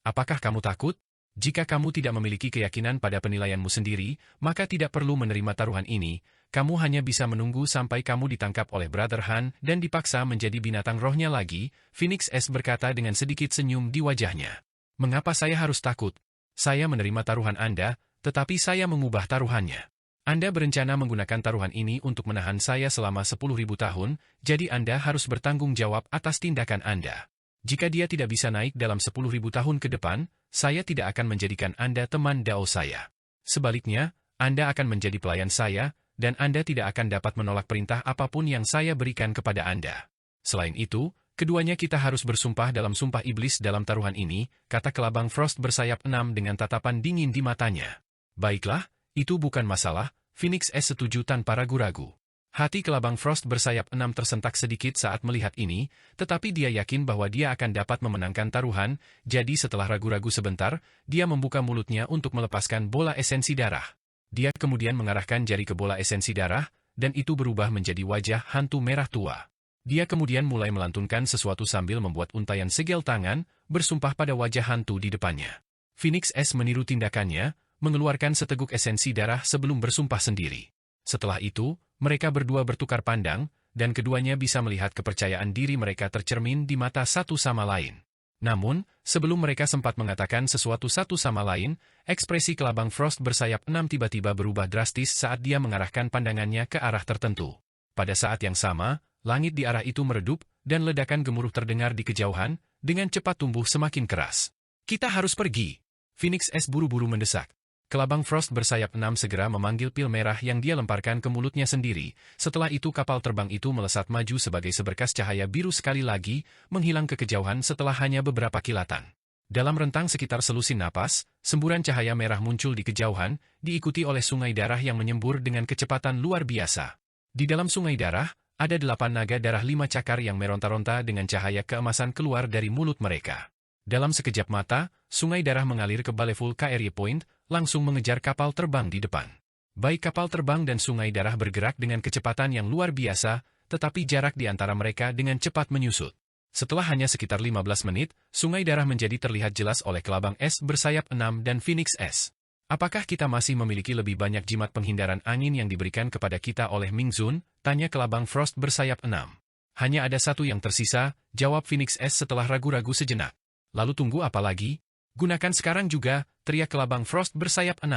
Speaker 1: Apakah kamu takut? Jika kamu tidak memiliki keyakinan pada penilaianmu sendiri, maka tidak perlu menerima taruhan ini. Kamu hanya bisa menunggu sampai kamu ditangkap oleh Brother Han dan dipaksa menjadi binatang rohnya lagi, Phoenix S berkata dengan sedikit senyum di wajahnya. Mengapa saya harus takut? Saya menerima taruhan Anda, tetapi saya mengubah taruhannya. Anda berencana menggunakan taruhan ini untuk menahan saya selama 10.000 tahun, jadi Anda harus bertanggung jawab atas tindakan Anda. Jika dia tidak bisa naik dalam 10.000 tahun ke depan, saya tidak akan menjadikan Anda teman dao saya. Sebaliknya, Anda akan menjadi pelayan saya, dan Anda tidak akan dapat menolak perintah apapun yang saya berikan kepada Anda. Selain itu, keduanya kita harus bersumpah dalam sumpah iblis dalam taruhan ini, kata kelabang Frost bersayap 6 dengan tatapan dingin di matanya. Baiklah, itu bukan masalah, Phoenix S setuju tanpa ragu-ragu. Hati kelabang Frost bersayap 6 tersentak sedikit saat melihat ini, tetapi dia yakin bahwa dia akan dapat memenangkan taruhan, jadi setelah ragu-ragu sebentar, dia membuka mulutnya untuk melepaskan bola esensi darah. Dia kemudian mengarahkan jari ke bola esensi darah, dan itu berubah menjadi wajah hantu merah tua. Dia kemudian mulai melantunkan sesuatu sambil membuat untayan segel tangan, bersumpah pada wajah hantu di depannya. Phoenix S meniru tindakannya, mengeluarkan seteguk esensi darah sebelum bersumpah sendiri. Setelah itu, mereka berdua bertukar pandang, dan keduanya bisa melihat kepercayaan diri mereka tercermin di mata satu sama lain. Namun, sebelum mereka sempat mengatakan sesuatu satu sama lain, ekspresi kelabang Frost bersayap 6 tiba-tiba berubah drastis saat dia mengarahkan pandangannya ke arah tertentu. Pada saat yang sama, langit di arah itu meredup, dan ledakan gemuruh terdengar di kejauhan, dengan cepat tumbuh semakin keras. Kita harus pergi. Phoenix S buru-buru mendesak. Kelabang Frost bersayap 6 segera memanggil pil merah yang dia lemparkan ke mulutnya sendiri. Setelah itu kapal terbang itu melesat maju sebagai seberkas cahaya biru sekali lagi, menghilang ke kejauhan setelah hanya beberapa kilatan. Dalam rentang sekitar selusin napas, semburan cahaya merah muncul di kejauhan, diikuti oleh sungai darah yang menyembur dengan kecepatan luar biasa. Di dalam sungai darah, ada 8 naga darah 5 cakar yang meronta-ronta dengan cahaya keemasan keluar dari mulut mereka. Dalam sekejap mata, sungai darah mengalir ke Baleful Carrier Point, langsung mengejar kapal terbang di depan. Baik kapal terbang dan sungai darah bergerak dengan kecepatan yang luar biasa, tetapi jarak di antara mereka dengan cepat menyusut. Setelah hanya sekitar 15 menit, sungai darah menjadi terlihat jelas oleh kelabang es bersayap 6 dan Phoenix S. Apakah kita masih memiliki lebih banyak jimat penghindaran angin yang diberikan kepada kita oleh Ming Zun? Tanya kelabang Frost bersayap 6. Hanya ada satu yang tersisa, jawab Phoenix S setelah ragu-ragu sejenak. Lalu tunggu apa lagi? Gunakan sekarang juga, teriak kelabang Frost bersayap 6.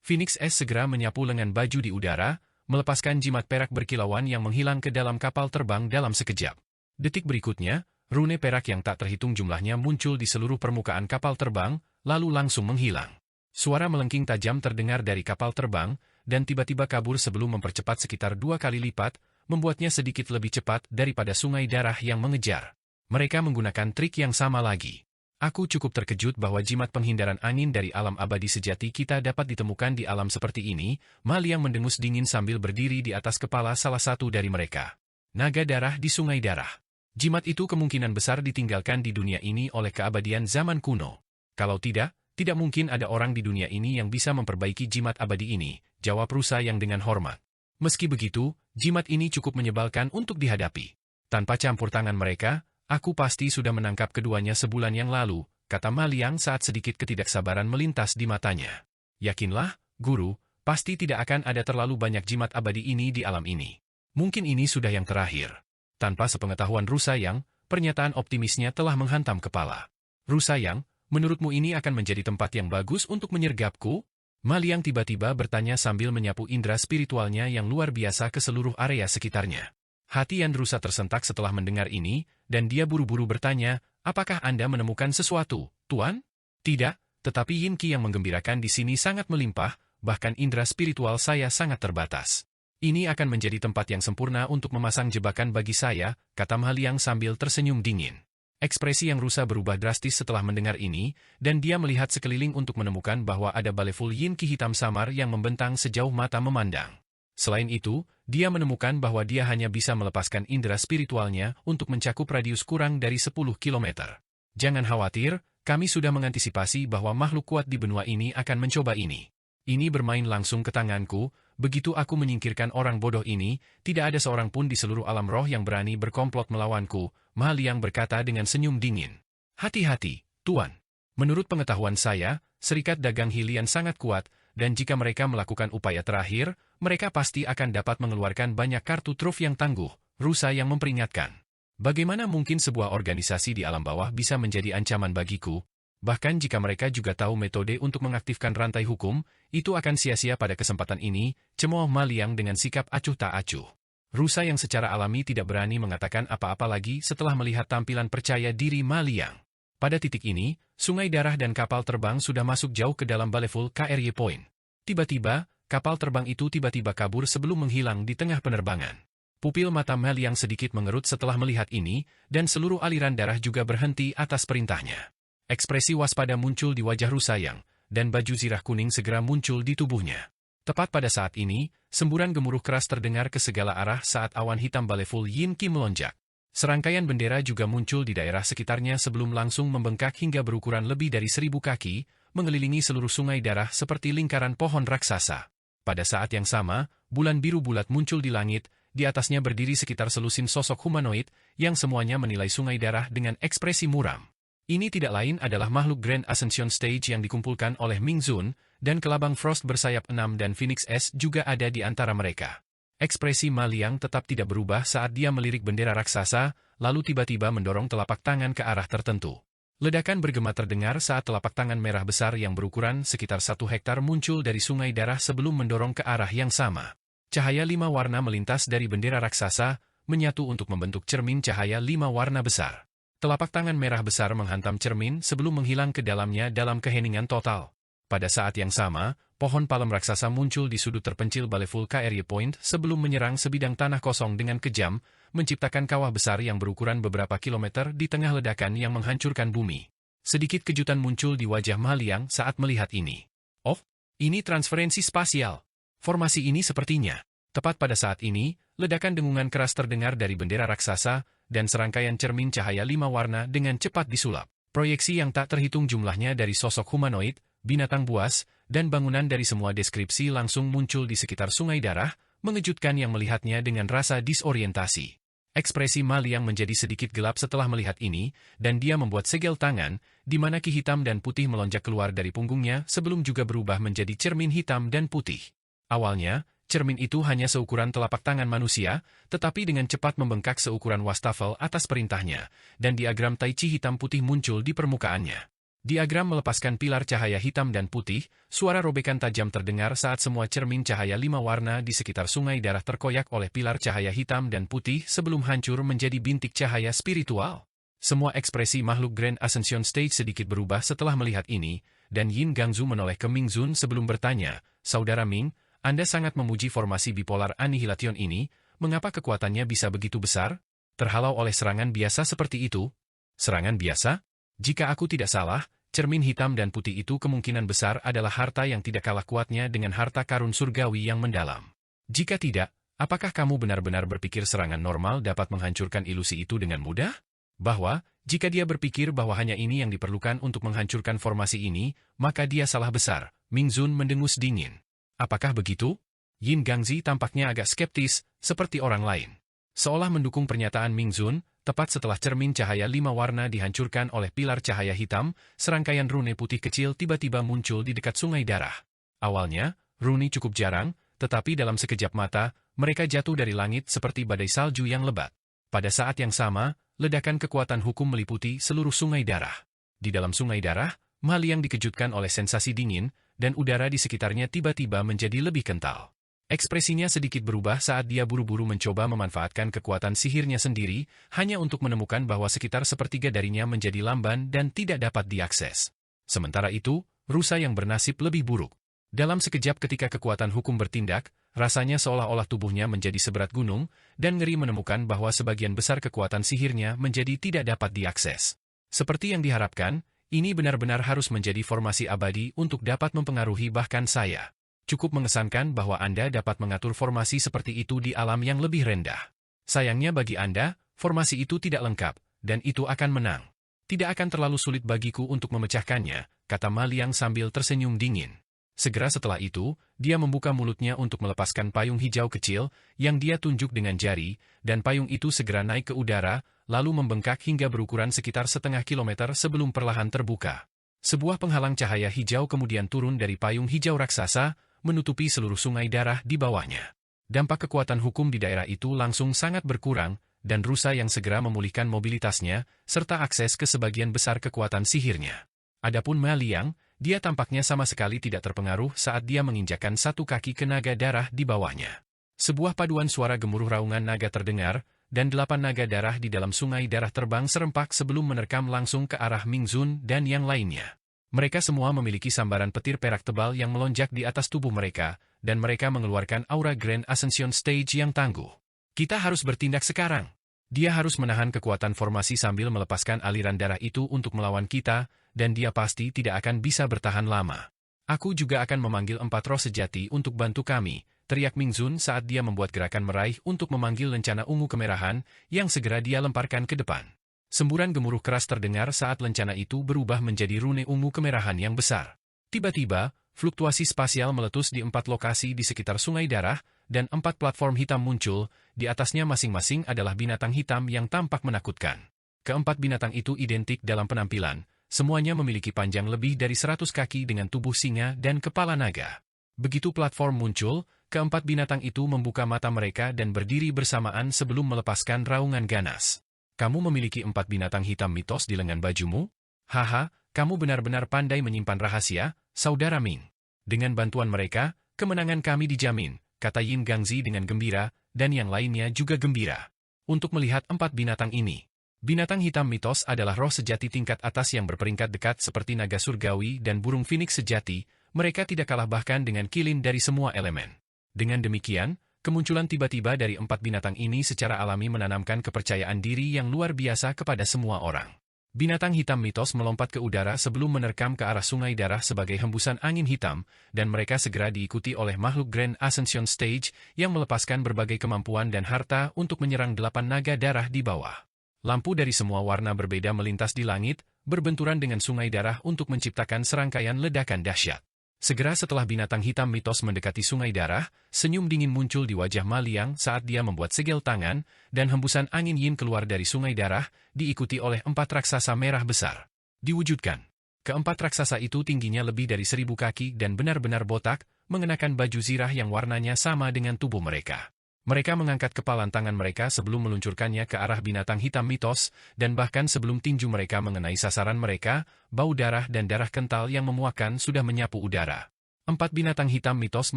Speaker 1: Phoenix S segera menyapu lengan baju di udara, melepaskan jimat perak berkilauan yang menghilang ke dalam kapal terbang dalam sekejap. Detik berikutnya, rune perak yang tak terhitung jumlahnya muncul di seluruh permukaan kapal terbang, lalu langsung menghilang. Suara melengking tajam terdengar dari kapal terbang, dan tiba-tiba kabur sebelum mempercepat sekitar 2 kali lipat, membuatnya sedikit lebih cepat daripada sungai darah yang mengejar. Mereka menggunakan trik yang sama lagi. Aku cukup terkejut bahwa jimat penghindaran angin dari alam abadi sejati kita dapat ditemukan di alam seperti ini. Ma Liang mendengus dingin sambil berdiri di atas kepala salah satu dari mereka. Naga darah di sungai darah. Jimat itu kemungkinan besar ditinggalkan di dunia ini oleh keabadian zaman kuno. Kalau tidak mungkin ada orang di dunia ini yang bisa memperbaiki jimat abadi ini, jawab rusa yang dengan hormat. Meski begitu, jimat ini cukup menyebalkan untuk dihadapi. Tanpa campur tangan mereka, aku pasti sudah menangkap keduanya sebulan yang lalu, kata Ma Liang saat sedikit ketidaksabaran melintas di matanya. Yakinlah, guru, pasti tidak akan ada terlalu banyak jimat abadi ini di alam ini. Mungkin ini sudah yang terakhir. Tanpa sepengetahuan Rusa Yang, pernyataan optimisnya telah menghantam kepala. Rusa Yang, menurutmu ini akan menjadi tempat yang bagus untuk menyergapku? Ma Liang tiba-tiba bertanya sambil menyapu indera spiritualnya yang luar biasa ke seluruh area sekitarnya. Hati Yan Rusa tersentak setelah mendengar ini, dan dia buru-buru bertanya, apakah Anda menemukan sesuatu, Tuan? Tidak, tetapi Yin Qi yang menggembirakan di sini sangat melimpah, bahkan indera spiritual saya sangat terbatas. Ini akan menjadi tempat yang sempurna untuk memasang jebakan bagi saya, kata Ma Liang sambil tersenyum dingin. Ekspresi yang rusa berubah drastis setelah mendengar ini, dan dia melihat sekeliling untuk menemukan bahwa ada Baleful Yin Qi hitam samar yang membentang sejauh mata memandang. Selain itu, dia menemukan bahwa dia hanya bisa melepaskan indera spiritualnya untuk mencakup radius kurang dari 10 km. Jangan khawatir, kami sudah mengantisipasi bahwa makhluk kuat di benua ini akan mencoba ini. Ini bermain langsung ke tanganku, begitu aku menyingkirkan orang bodoh ini, tidak ada seorang pun di seluruh alam roh yang berani berkomplot melawanku, Ma Liang berkata dengan senyum dingin. Hati-hati, Tuan. Menurut pengetahuan saya, serikat dagang Hylian sangat kuat, dan jika mereka melakukan upaya terakhir, mereka pasti akan dapat mengeluarkan banyak kartu truf yang tangguh, Rusa yang memperingatkan. Bagaimana mungkin sebuah organisasi di alam bawah bisa menjadi ancaman bagiku? Bahkan jika mereka juga tahu metode untuk mengaktifkan rantai hukum, itu akan sia-sia pada kesempatan ini, cemooh Ma Liang dengan sikap acuh tak acuh. Rusa yang secara alami tidak berani mengatakan apa-apa lagi setelah melihat tampilan percaya diri Ma Liang. Pada titik ini, sungai darah dan kapal terbang sudah masuk jauh ke dalam Baleful Carrier Point. Tiba-tiba, kapal terbang itu tiba-tiba kabur sebelum menghilang di tengah penerbangan. Pupil mata Ma Liang sedikit mengerut setelah melihat ini, dan seluruh aliran darah juga berhenti atas perintahnya. Ekspresi waspada muncul di wajah Rusa Yang, dan baju zirah kuning segera muncul di tubuhnya. Tepat pada saat ini, semburan gemuruh keras terdengar ke segala arah saat awan hitam Baleful Yin Qi melonjak. Serangkaian bendera juga muncul di daerah sekitarnya sebelum langsung membengkak hingga berukuran lebih dari 1000 kaki, mengelilingi seluruh sungai darah seperti lingkaran pohon raksasa. Pada saat yang sama, bulan biru bulat muncul di langit, di atasnya berdiri sekitar selusin sosok humanoid, yang semuanya menilai sungai darah dengan ekspresi muram. Ini tidak lain adalah makhluk Grand Ascension Stage yang dikumpulkan oleh Ming Zun, dan kelabang Frost bersayap 6 dan Phoenix S juga ada di antara mereka. Ekspresi Ma Liang tetap tidak berubah saat dia melirik bendera raksasa, lalu tiba-tiba mendorong telapak tangan ke arah tertentu. Ledakan bergema terdengar saat telapak tangan merah besar yang berukuran sekitar 1 hektar muncul dari sungai darah sebelum mendorong ke arah yang sama. Cahaya 5 warna melintas dari bendera raksasa, menyatu untuk membentuk cermin cahaya 5 warna besar. Telapak tangan merah besar menghantam cermin sebelum menghilang ke dalamnya dalam keheningan total. Pada saat yang sama, pohon palem raksasa muncul di sudut terpencil Baleful Carrier Point sebelum menyerang sebidang tanah kosong dengan kejam, menciptakan kawah besar yang berukuran beberapa kilometer di tengah ledakan yang menghancurkan bumi. Sedikit kejutan muncul di wajah Ma Liang saat melihat ini. Oh, ini transferensi spasial. Formasi ini sepertinya. Tepat pada saat ini, ledakan dengungan keras terdengar dari bendera raksasa, dan serangkaian cermin cahaya 5 warna dengan cepat disulap. Proyeksi yang tak terhitung jumlahnya dari sosok humanoid, binatang buas, dan bangunan dari semua deskripsi langsung muncul di sekitar sungai darah, mengejutkan yang melihatnya dengan rasa disorientasi. Ekspresi Ma Liang menjadi sedikit gelap setelah melihat ini, dan dia membuat segel tangan, di mana ki hitam dan putih melonjak keluar dari punggungnya sebelum juga berubah menjadi cermin hitam dan putih. Awalnya, cermin itu hanya seukuran telapak tangan manusia, tetapi dengan cepat membengkak seukuran wastafel atas perintahnya, dan diagram Tai Chi hitam putih muncul di permukaannya. Diagram melepaskan pilar cahaya hitam dan putih, suara robekan tajam terdengar saat semua cermin cahaya 5 warna di sekitar sungai darah terkoyak oleh pilar cahaya hitam dan putih sebelum hancur menjadi bintik cahaya spiritual. Semua ekspresi makhluk Grand Ascension Stage sedikit berubah setelah melihat ini, dan Yin Gangzu menoleh ke Ming Zun sebelum bertanya, "Saudara Ming, Anda sangat memuji formasi bipolar Annihilation ini, mengapa kekuatannya bisa begitu besar? Terhalau oleh serangan biasa seperti itu?" "Serangan biasa? Jika aku tidak salah, cermin hitam dan putih itu kemungkinan besar adalah harta yang tidak kalah kuatnya dengan harta karun surgawi yang mendalam. Jika tidak, apakah kamu benar-benar berpikir serangan normal dapat menghancurkan ilusi itu dengan mudah? Bahwa, jika dia berpikir bahwa hanya ini yang diperlukan untuk menghancurkan formasi ini, maka dia salah besar." Ming Zun mendengus dingin. "Apakah begitu?" Yin Gangzi tampaknya agak skeptis, seperti orang lain. Seolah mendukung pernyataan Ming Zun, tepat setelah cermin cahaya 5 warna dihancurkan oleh pilar cahaya hitam, serangkaian rune putih kecil tiba-tiba muncul di dekat sungai darah. Awalnya, rune cukup jarang, tetapi dalam sekejap mata, mereka jatuh dari langit seperti badai salju yang lebat. Pada saat yang sama, ledakan kekuatan hukum meliputi seluruh sungai darah. Di dalam sungai darah, Ma Liang dikejutkan oleh sensasi dingin, dan udara di sekitarnya tiba-tiba menjadi lebih kental. Ekspresinya sedikit berubah saat dia buru-buru mencoba memanfaatkan kekuatan sihirnya sendiri, hanya untuk menemukan bahwa sekitar sepertiga darinya menjadi lamban dan tidak dapat diakses. Sementara itu, rusa yang bernasib lebih buruk. Dalam sekejap ketika kekuatan hukum bertindak, rasanya seolah-olah tubuhnya menjadi seberat gunung, dan ngeri menemukan bahwa sebagian besar kekuatan sihirnya menjadi tidak dapat diakses. Seperti yang diharapkan, ini benar-benar harus menjadi formasi abadi untuk dapat mempengaruhi bahkan saya. Cukup mengesankan bahwa Anda dapat mengatur formasi seperti itu di alam yang lebih rendah. Sayangnya bagi Anda, formasi itu tidak lengkap, dan itu akan menang. Tidak akan terlalu sulit bagiku untuk memecahkannya, kata Ma Liang sambil tersenyum dingin. Segera setelah itu, dia membuka mulutnya untuk melepaskan payung hijau kecil, yang dia tunjuk dengan jari, dan payung itu segera naik ke udara, lalu membengkak hingga berukuran sekitar setengah kilometer sebelum perlahan terbuka. Sebuah penghalang cahaya hijau kemudian turun dari payung hijau raksasa, menutupi seluruh sungai darah di bawahnya. Dampak kekuatan hukum di daerah itu langsung sangat berkurang, dan rusa yang segera memulihkan mobilitasnya, serta akses ke sebagian besar kekuatan sihirnya. Adapun Ma Liang, dia tampaknya sama sekali tidak terpengaruh saat dia menginjakkan satu kaki ke naga darah di bawahnya. Sebuah paduan suara gemuruh raungan naga terdengar, dan 8 naga darah di dalam sungai darah terbang serempak sebelum menerkam langsung ke arah Ming Zun dan yang lainnya. Mereka semua memiliki sambaran petir perak tebal yang melonjak di atas tubuh mereka, dan mereka mengeluarkan aura Grand Ascension Stage yang tangguh. "Kita harus bertindak sekarang." Dia harus menahan kekuatan formasi sambil melepaskan aliran darah itu untuk melawan kita, dan dia pasti tidak akan bisa bertahan lama. "Aku juga akan memanggil 4 roh sejati untuk bantu kami," teriak Ming Zun saat dia membuat gerakan meraih untuk memanggil lencana ungu kemerahan, yang segera dia lemparkan ke depan. Semburan gemuruh keras terdengar saat lencana itu berubah menjadi rune ungu kemerahan yang besar. Tiba-tiba, fluktuasi spasial meletus di 4 lokasi di sekitar sungai darah, dan 4 platform hitam muncul, di atasnya masing-masing adalah binatang hitam yang tampak menakutkan. Keempat binatang itu identik dalam penampilan, semuanya memiliki panjang lebih dari 100 kaki dengan tubuh singa dan kepala naga. Begitu platform muncul, keempat binatang itu membuka mata mereka dan berdiri bersamaan sebelum melepaskan raungan ganas. "Kamu memiliki 4 binatang hitam mitos di lengan bajumu? Haha, kamu benar-benar pandai menyimpan rahasia, Saudara Ming. Dengan bantuan mereka, kemenangan kami dijamin," kata Yin Gangzi dengan gembira, dan yang lainnya juga gembira. Untuk melihat 4 binatang ini. Binatang hitam mitos adalah roh sejati tingkat atas yang berperingkat dekat seperti naga surgawi dan burung phoenix sejati, mereka tidak kalah bahkan dengan kilin dari semua elemen. Dengan demikian, kemunculan tiba-tiba dari 4 binatang ini secara alami menanamkan kepercayaan diri yang luar biasa kepada semua orang. Binatang hitam mitos melompat ke udara sebelum menerkam ke arah sungai darah sebagai hembusan angin hitam, dan mereka segera diikuti oleh makhluk Grand Ascension Stage yang melepaskan berbagai kemampuan dan harta untuk menyerang 8 naga darah di bawah. Lampu dari semua warna berbeda melintas di langit, berbenturan dengan sungai darah untuk menciptakan serangkaian ledakan dahsyat. Segera setelah binatang hitam mitos mendekati sungai darah, senyum dingin muncul di wajah Ma Liang saat dia membuat segel tangan, dan hembusan angin yin keluar dari sungai darah, diikuti oleh 4 raksasa merah besar. Diwujudkan. Keempat raksasa itu tingginya lebih dari 1000 kaki dan benar-benar botak, mengenakan baju zirah yang warnanya sama dengan tubuh mereka. Mereka mengangkat kepalan tangan mereka sebelum meluncurkannya ke arah binatang hitam mitos, dan bahkan sebelum tinju mereka mengenai sasaran mereka, bau darah dan darah kental yang memuakkan sudah menyapu udara. 4 binatang hitam mitos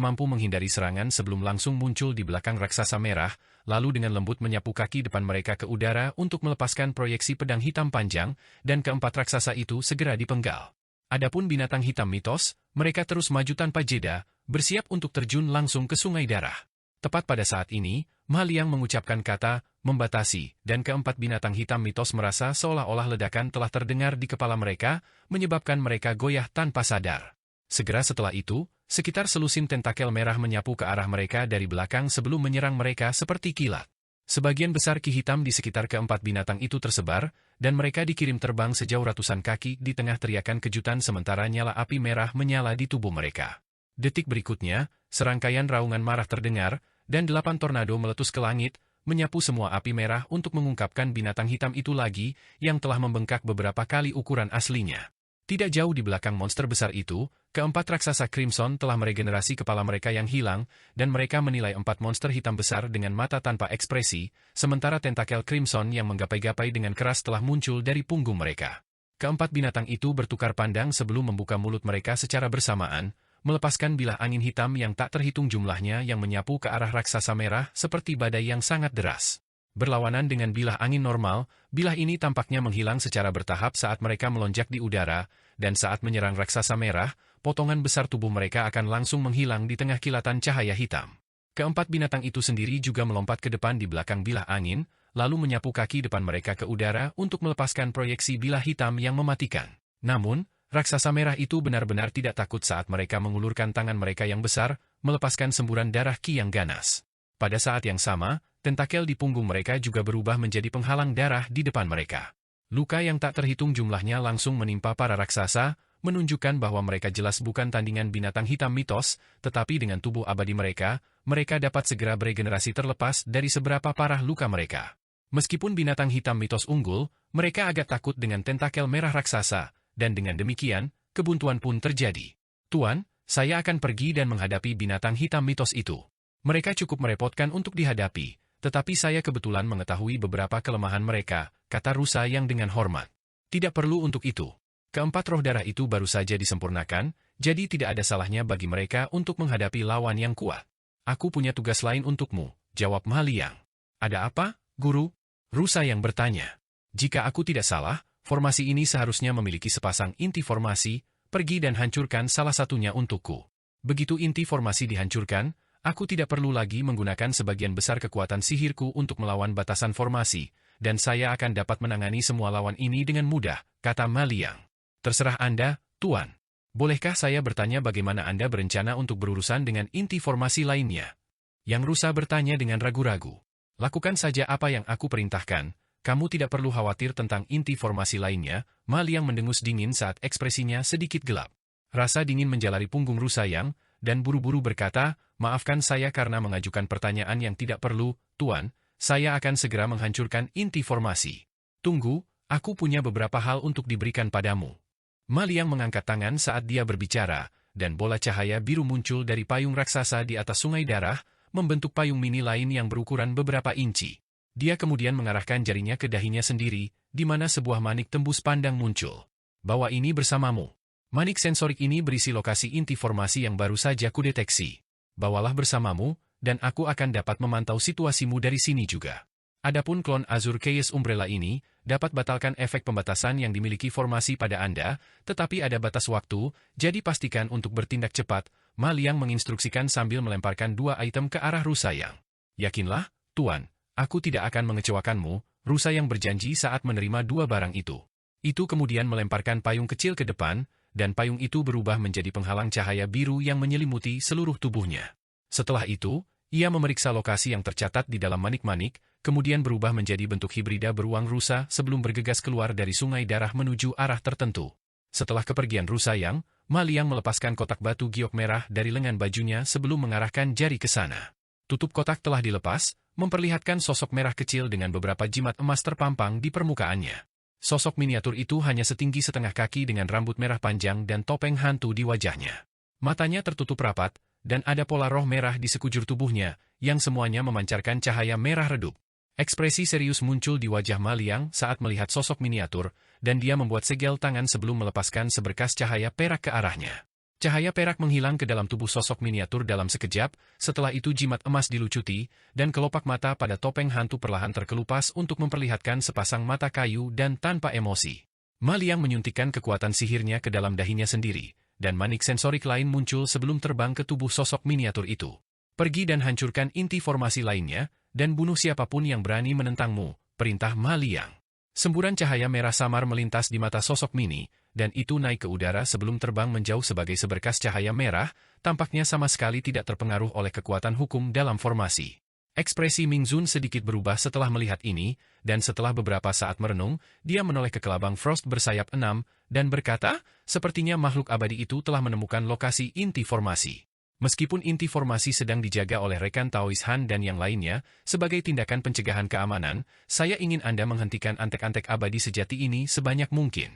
Speaker 1: mampu menghindari serangan sebelum langsung muncul di belakang raksasa merah, lalu dengan lembut menyapu kaki depan mereka ke udara untuk melepaskan proyeksi pedang hitam panjang, dan keempat raksasa itu segera dipenggal. Adapun binatang hitam mitos, mereka terus maju tanpa jeda, bersiap untuk terjun langsung ke sungai darah. Tepat pada saat ini, Ma Liang mengucapkan kata, membatasi, dan keempat binatang hitam mitos merasa seolah-olah ledakan telah terdengar di kepala mereka, menyebabkan mereka goyah tanpa sadar. Segera setelah itu, sekitar selusin tentakel merah menyapu ke arah mereka dari belakang sebelum menyerang mereka seperti kilat. Sebagian besar ki hitam di sekitar keempat binatang itu tersebar, dan mereka dikirim terbang sejauh ratusan kaki di tengah teriakan kejutan sementara nyala api merah menyala di tubuh mereka. Detik berikutnya, serangkaian raungan marah terdengar, dan 8 tornado meletus ke langit, menyapu semua api merah untuk mengungkapkan binatang hitam itu lagi, yang telah membengkak beberapa kali ukuran aslinya. Tidak jauh di belakang monster besar itu, keempat raksasa Crimson telah meregenerasi kepala mereka yang hilang, dan mereka menilai 4 monster hitam besar dengan mata tanpa ekspresi, sementara tentakel Crimson yang menggapai-gapai dengan keras telah muncul dari punggung mereka. Keempat binatang itu bertukar pandang sebelum membuka mulut mereka secara bersamaan, melepaskan bilah angin hitam yang tak terhitung jumlahnya yang menyapu ke arah raksasa merah seperti badai yang sangat deras. Berlawanan dengan bilah angin normal, bilah ini tampaknya menghilang secara bertahap saat mereka melonjak di udara, dan saat menyerang raksasa merah, potongan besar tubuh mereka akan langsung menghilang di tengah kilatan cahaya hitam. Keempat binatang itu sendiri juga melompat ke depan di belakang bilah angin, lalu menyapu kaki depan mereka ke udara untuk melepaskan proyeksi bilah hitam yang mematikan. Namun, raksasa merah itu benar-benar tidak takut saat mereka mengulurkan tangan mereka yang besar, melepaskan semburan darah ki yang ganas. Pada saat yang sama, tentakel di punggung mereka juga berubah menjadi penghalang darah di depan mereka. Luka yang tak terhitung jumlahnya langsung menimpa para raksasa, menunjukkan bahwa mereka jelas bukan tandingan binatang hitam mitos, tetapi dengan tubuh abadi mereka, mereka dapat segera beregenerasi terlepas dari seberapa parah luka mereka. Meskipun binatang hitam mitos unggul, mereka agak takut dengan tentakel merah raksasa, dan dengan demikian, kebuntuan pun terjadi. Tuan, saya akan pergi dan menghadapi binatang hitam mitos itu. Mereka cukup merepotkan untuk dihadapi, tetapi saya kebetulan mengetahui beberapa kelemahan mereka, kata Rusa yang dengan hormat. Tidak perlu untuk itu. Keempat roh darah itu baru saja disempurnakan, jadi tidak ada salahnya bagi mereka untuk menghadapi lawan yang kuat. Aku punya tugas lain untukmu, jawab Ma Liang. Ada apa, Guru? Rusa yang bertanya. Jika aku tidak salah, formasi ini seharusnya memiliki sepasang inti formasi, pergi dan hancurkan salah satunya untukku. Begitu inti formasi dihancurkan, aku tidak perlu lagi menggunakan sebagian besar kekuatan sihirku untuk melawan batasan formasi, dan saya akan dapat menangani semua lawan ini dengan mudah, kata Ma Liang. Terserah Anda, Tuan. Bolehkah saya bertanya bagaimana Anda berencana untuk berurusan dengan inti formasi lainnya? Yang Rusa bertanya dengan ragu-ragu. Lakukan saja apa yang aku perintahkan, kamu tidak perlu khawatir tentang inti formasi lainnya. Ma Liang mendengus dingin saat ekspresinya sedikit gelap. Rasa dingin menjalari punggung Rusa yang, dan buru-buru berkata, maafkan saya karena mengajukan pertanyaan yang tidak perlu, Tuan, saya akan segera menghancurkan inti formasi. Tunggu, aku punya beberapa hal untuk diberikan padamu. Ma Liang mengangkat tangan saat dia berbicara, dan bola cahaya biru muncul dari payung raksasa di atas sungai darah, membentuk payung mini lain yang berukuran beberapa inci. Dia kemudian mengarahkan jarinya ke dahinya sendiri, di mana sebuah manik tembus pandang muncul. Bawa ini bersamamu. Manik sensorik ini berisi lokasi inti formasi yang baru saja kudeteksi. Bawalah bersamamu, dan aku akan dapat memantau situasimu dari sini juga. Adapun klon Azure Chaos Umbrella ini, dapat batalkan efek pembatasan yang dimiliki formasi pada Anda, tetapi ada batas waktu, jadi pastikan untuk bertindak cepat, Ma Liang menginstruksikan sambil melemparkan 2 item ke arah Rusa yang. Yakinlah, Tuan, aku tidak akan mengecewakanmu, Rusa yang berjanji saat menerima 2 barang itu. Itu kemudian melemparkan payung kecil ke depan, dan payung itu berubah menjadi penghalang cahaya biru yang menyelimuti seluruh tubuhnya. Setelah itu, ia memeriksa lokasi yang tercatat di dalam manik-manik, kemudian berubah menjadi bentuk hibrida beruang rusa sebelum bergegas keluar dari sungai darah menuju arah tertentu. Setelah kepergian rusa yang, Ma Liang melepaskan kotak batu giok merah dari lengan bajunya sebelum mengarahkan jari ke sana. Tutup kotak telah dilepas, memperlihatkan sosok merah kecil dengan beberapa jimat emas terpampang di permukaannya. Sosok miniatur itu hanya setinggi setengah kaki dengan rambut merah panjang dan topeng hantu di wajahnya. Matanya tertutup rapat, dan ada pola roh merah di sekujur tubuhnya, yang semuanya memancarkan cahaya merah redup. Ekspresi serius muncul di wajah Ma Liang saat melihat sosok miniatur, dan dia membuat segel tangan sebelum melepaskan seberkas cahaya perak ke arahnya. Cahaya perak menghilang ke dalam tubuh sosok miniatur dalam sekejap, setelah itu jimat emas dilucuti, dan kelopak mata pada topeng hantu perlahan terkelupas untuk memperlihatkan sepasang mata kayu dan tanpa emosi. Ma Liang menyuntikkan kekuatan sihirnya ke dalam dahinya sendiri, dan manik sensorik lain muncul sebelum terbang ke tubuh sosok miniatur itu. Pergi dan hancurkan inti formasi lainnya, dan bunuh siapapun yang berani menentangmu, perintah Ma Liang. Semburan cahaya merah samar melintas di mata sosok mini, dan itu naik ke udara sebelum terbang menjauh sebagai seberkas cahaya merah, tampaknya sama sekali tidak terpengaruh oleh kekuatan hukum dalam formasi. Ekspresi Ming Zun sedikit berubah setelah melihat ini, dan setelah beberapa saat merenung, dia menoleh ke kelabang Frost bersayap 6, dan berkata, sepertinya makhluk abadi itu telah menemukan lokasi inti formasi. Meskipun inti formasi sedang dijaga oleh rekan Taois Han dan yang lainnya, sebagai tindakan pencegahan keamanan, saya ingin Anda menghentikan antek-antek abadi sejati ini sebanyak mungkin.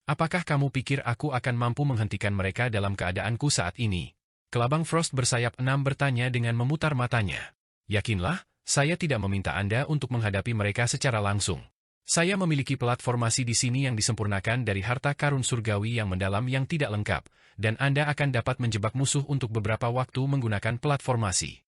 Speaker 1: Apakah kamu pikir aku akan mampu menghentikan mereka dalam keadaanku saat ini? Kelabang Frost bersayap 6 bertanya dengan memutar matanya. Yakinlah, saya tidak meminta Anda untuk menghadapi mereka secara langsung. Saya memiliki platformasi di sini yang disempurnakan dari harta karun surgawi yang mendalam yang tidak lengkap, dan Anda akan dapat menjebak musuh untuk beberapa waktu menggunakan platformasi.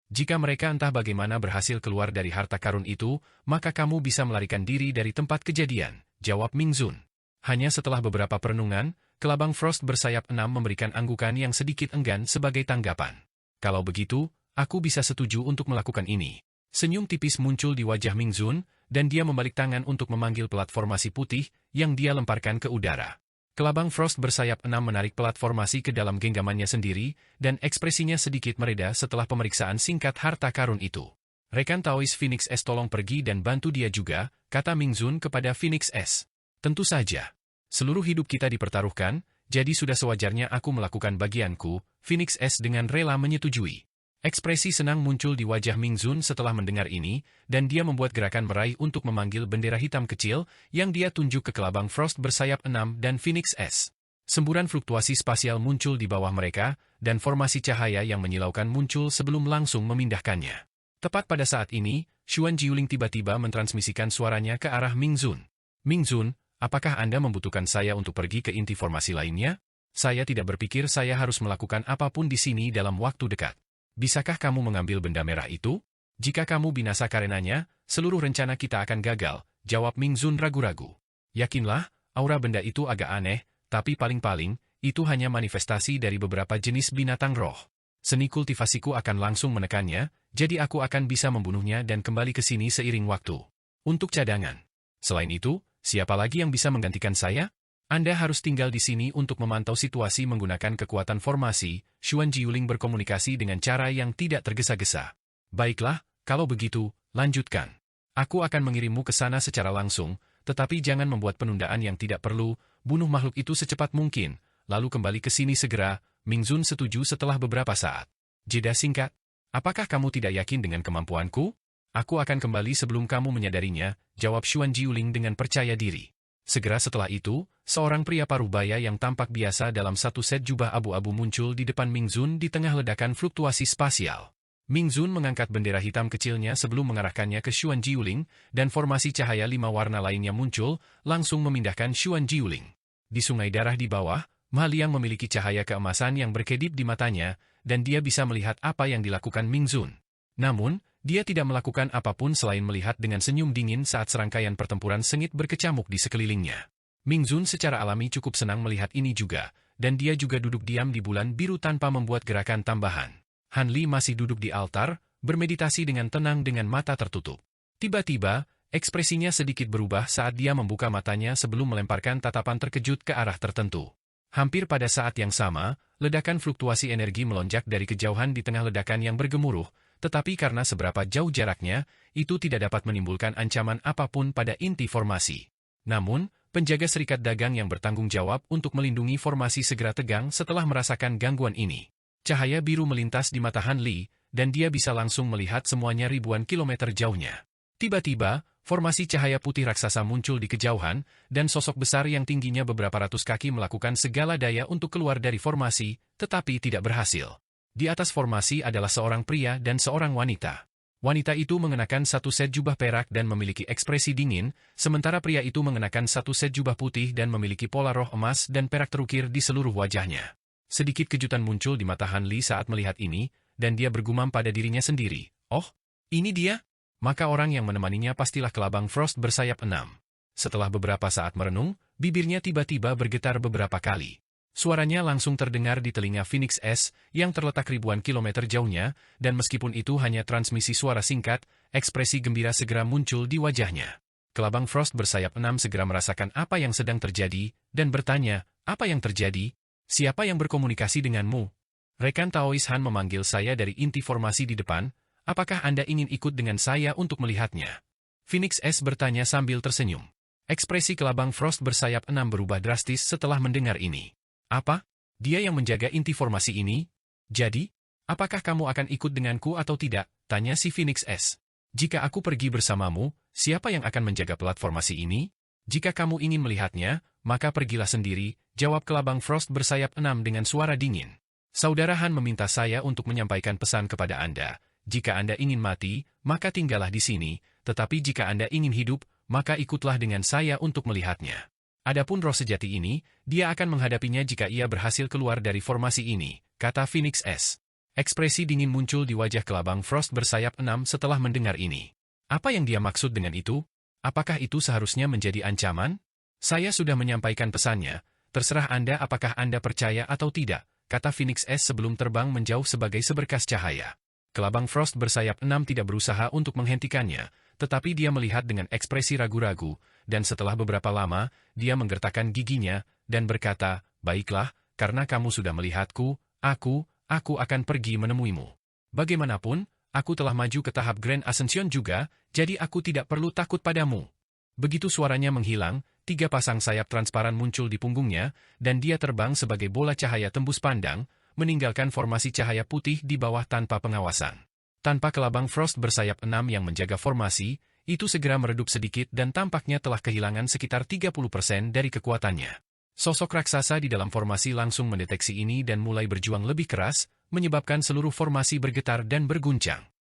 Speaker 1: Jika mereka entah bagaimana berhasil keluar dari harta karun itu, maka kamu bisa melarikan diri dari tempat kejadian, jawab Ming Zun. Hanya setelah beberapa perenungan, kelabang Frost bersayap 6 memberikan anggukan yang sedikit enggan sebagai tanggapan. Kalau begitu, aku bisa setuju untuk melakukan ini. Senyum tipis muncul di wajah Ming Zun, dan dia membalik tangan untuk memanggil platformasi putih yang dia lemparkan ke udara. Kelabang Frost bersayap 6 menarik platformasi ke dalam genggamannya sendiri, dan ekspresinya sedikit mereda setelah pemeriksaan singkat harta karun itu. Rekan Taois Phoenix S tolong pergi dan bantu dia juga, kata Ming Zun kepada Phoenix S. Tentu saja. Seluruh hidup kita dipertaruhkan, jadi sudah sewajarnya aku melakukan bagianku, Phoenix S dengan rela menyetujui. Ekspresi senang muncul di wajah Ming Zun setelah mendengar ini, dan dia membuat gerakan meraih untuk memanggil bendera hitam kecil yang dia tunjuk ke kelabang Frost bersayap 6 dan Phoenix S. Semburan fluktuasi spasial muncul di bawah mereka, dan formasi cahaya yang menyilaukan muncul sebelum langsung memindahkannya. Tepat pada saat ini, Xuan Jiuling tiba-tiba mentransmisikan suaranya ke arah Ming Zun. Ming Zun, apakah Anda membutuhkan saya untuk pergi ke inti formasi lainnya? Saya tidak berpikir saya harus melakukan apapun di sini dalam waktu dekat. Bisakah kamu mengambil benda merah itu? Jika kamu binasa karenanya, seluruh rencana kita akan gagal, jawab Ming Zun ragu-ragu. Yakinlah, aura benda itu agak aneh, tapi paling-paling, itu hanya manifestasi dari beberapa jenis binatang roh. Seni kultivasiku akan langsung menekannya, jadi aku akan bisa membunuhnya dan kembali ke sini seiring waktu. Untuk cadangan. Selain itu, siapa lagi yang bisa menggantikan saya? Anda harus tinggal di sini untuk memantau situasi menggunakan kekuatan formasi. Xuan Jiuling berkomunikasi dengan cara yang tidak tergesa-gesa. Baiklah, kalau begitu, lanjutkan. Aku akan mengirimmu ke sana secara langsung, tetapi jangan membuat penundaan yang tidak perlu, bunuh makhluk itu secepat mungkin, lalu kembali ke sini segera. Ming Zun setuju setelah beberapa saat. Jeda singkat. Apakah kamu tidak yakin dengan kemampuanku? Aku akan kembali sebelum kamu menyadarinya, jawab Xuan Jiuling dengan percaya diri. Segera setelah itu, seorang pria parubaya yang tampak biasa dalam satu set jubah abu-abu muncul di depan Ming Zun di tengah ledakan fluktuasi spasial. Ming Zun mengangkat bendera hitam kecilnya sebelum mengarahkannya ke Xuan Jiuling, dan formasi cahaya 5 warna lainnya muncul, langsung memindahkan Xuan Jiuling. Di sungai darah di bawah, Ma Liang memiliki cahaya keemasan yang berkedip di matanya, dan dia bisa melihat apa yang dilakukan Ming Zun. Namun, dia tidak melakukan apapun selain melihat dengan senyum dingin saat serangkaian pertempuran sengit berkecamuk di sekelilingnya. Ming Zun secara alami cukup senang melihat ini juga, dan dia juga duduk diam di bulan biru tanpa membuat gerakan tambahan. Han Li masih duduk di altar, bermeditasi dengan tenang dengan mata tertutup. Tiba-tiba, Ekspresinya sedikit berubah saat dia membuka matanya sebelum melemparkan tatapan terkejut ke arah tertentu. Hampir pada saat yang sama, ledakan fluktuasi energi melonjak dari kejauhan di tengah ledakan yang bergemuruh, tetapi karena seberapa jauh jaraknya, itu tidak dapat menimbulkan ancaman apapun pada inti formasi. Namun, penjaga serikat dagang yang bertanggung jawab untuk melindungi formasi segera tegang setelah merasakan gangguan ini. Cahaya biru melintas di mata Han Li, dan dia bisa langsung melihat semuanya ribuan kilometer jauhnya. Tiba-tiba, formasi cahaya putih raksasa muncul di kejauhan, dan sosok besar yang tingginya beberapa ratus kaki melakukan segala daya untuk keluar dari formasi, tetapi tidak berhasil. Di atas formasi adalah seorang pria dan seorang wanita. Wanita itu mengenakan satu set jubah perak dan memiliki ekspresi dingin, sementara pria itu mengenakan satu set jubah putih dan memiliki pola roh emas dan perak terukir di seluruh wajahnya. Sedikit kejutan muncul di mata Han Li saat melihat ini, dan dia bergumam pada dirinya sendiri, "Oh, ini dia?" Maka orang yang menemaninya pastilah kelabang Frost bersayap 6. Setelah beberapa saat merenung, bibirnya tiba-tiba bergetar beberapa kali. Suaranya langsung terdengar di telinga Phoenix S yang terletak ribuan kilometer jauhnya, dan meskipun itu hanya transmisi suara singkat, ekspresi gembira segera muncul di wajahnya. Kelabang Frost bersayap 6 segera merasakan apa yang sedang terjadi, dan bertanya, "Apa yang terjadi? Siapa yang berkomunikasi denganmu?" "Rekan Taois Han memanggil saya dari inti formasi di depan. Apakah Anda ingin ikut dengan saya untuk melihatnya?" Phoenix S bertanya sambil tersenyum. Ekspresi kelabang Frost bersayap 6 berubah drastis setelah mendengar ini. "Apa? Dia yang menjaga inti formasi ini? Jadi, apakah kamu akan ikut denganku atau tidak?" tanya si Phoenix S. "Jika aku pergi bersamamu, siapa yang akan menjaga platformasi ini? Jika kamu ingin melihatnya, maka pergilah sendiri," jawab kelabang Frost bersayap 6 dengan suara dingin. "Saudara Han meminta saya untuk menyampaikan pesan kepada Anda. Jika Anda ingin mati, maka tinggallah di sini, tetapi jika Anda ingin hidup, maka ikutlah dengan saya untuk melihatnya. Adapun roh sejati ini, dia akan menghadapinya jika ia berhasil keluar dari formasi ini," kata Phoenix S. Ekspresi dingin muncul di wajah kelabang Frost bersayap 6 setelah mendengar ini. Apa yang dia maksud dengan itu? Apakah itu seharusnya menjadi ancaman? "Saya sudah menyampaikan pesannya, terserah Anda apakah Anda percaya atau tidak," kata Phoenix S sebelum terbang menjauh sebagai seberkas cahaya. Kelabang Frost bersayap 6 tidak berusaha untuk menghentikannya, tetapi dia melihat dengan ekspresi ragu-ragu, dan setelah beberapa lama, dia menggertakkan giginya, dan berkata, "Baiklah, karena kamu sudah melihatku, aku akan pergi menemuimu. Bagaimanapun, aku telah maju ke tahap Grand Ascension juga, jadi aku tidak perlu takut padamu." Begitu suaranya menghilang, 3 pasang sayap transparan muncul di punggungnya, dan dia terbang sebagai bola cahaya tembus pandang, meninggalkan formasi cahaya putih di bawah tanpa pengawasan. Tanpa kelabang Frost bersayap 6 yang menjaga formasi, itu segera meredup sedikit dan tampaknya telah kehilangan sekitar 30% dari kekuatannya. Sosok raksasa di dalam formasi langsung mendeteksi ini dan mulai berjuang lebih keras, menyebabkan seluruh formasi bergetar dan berguncang.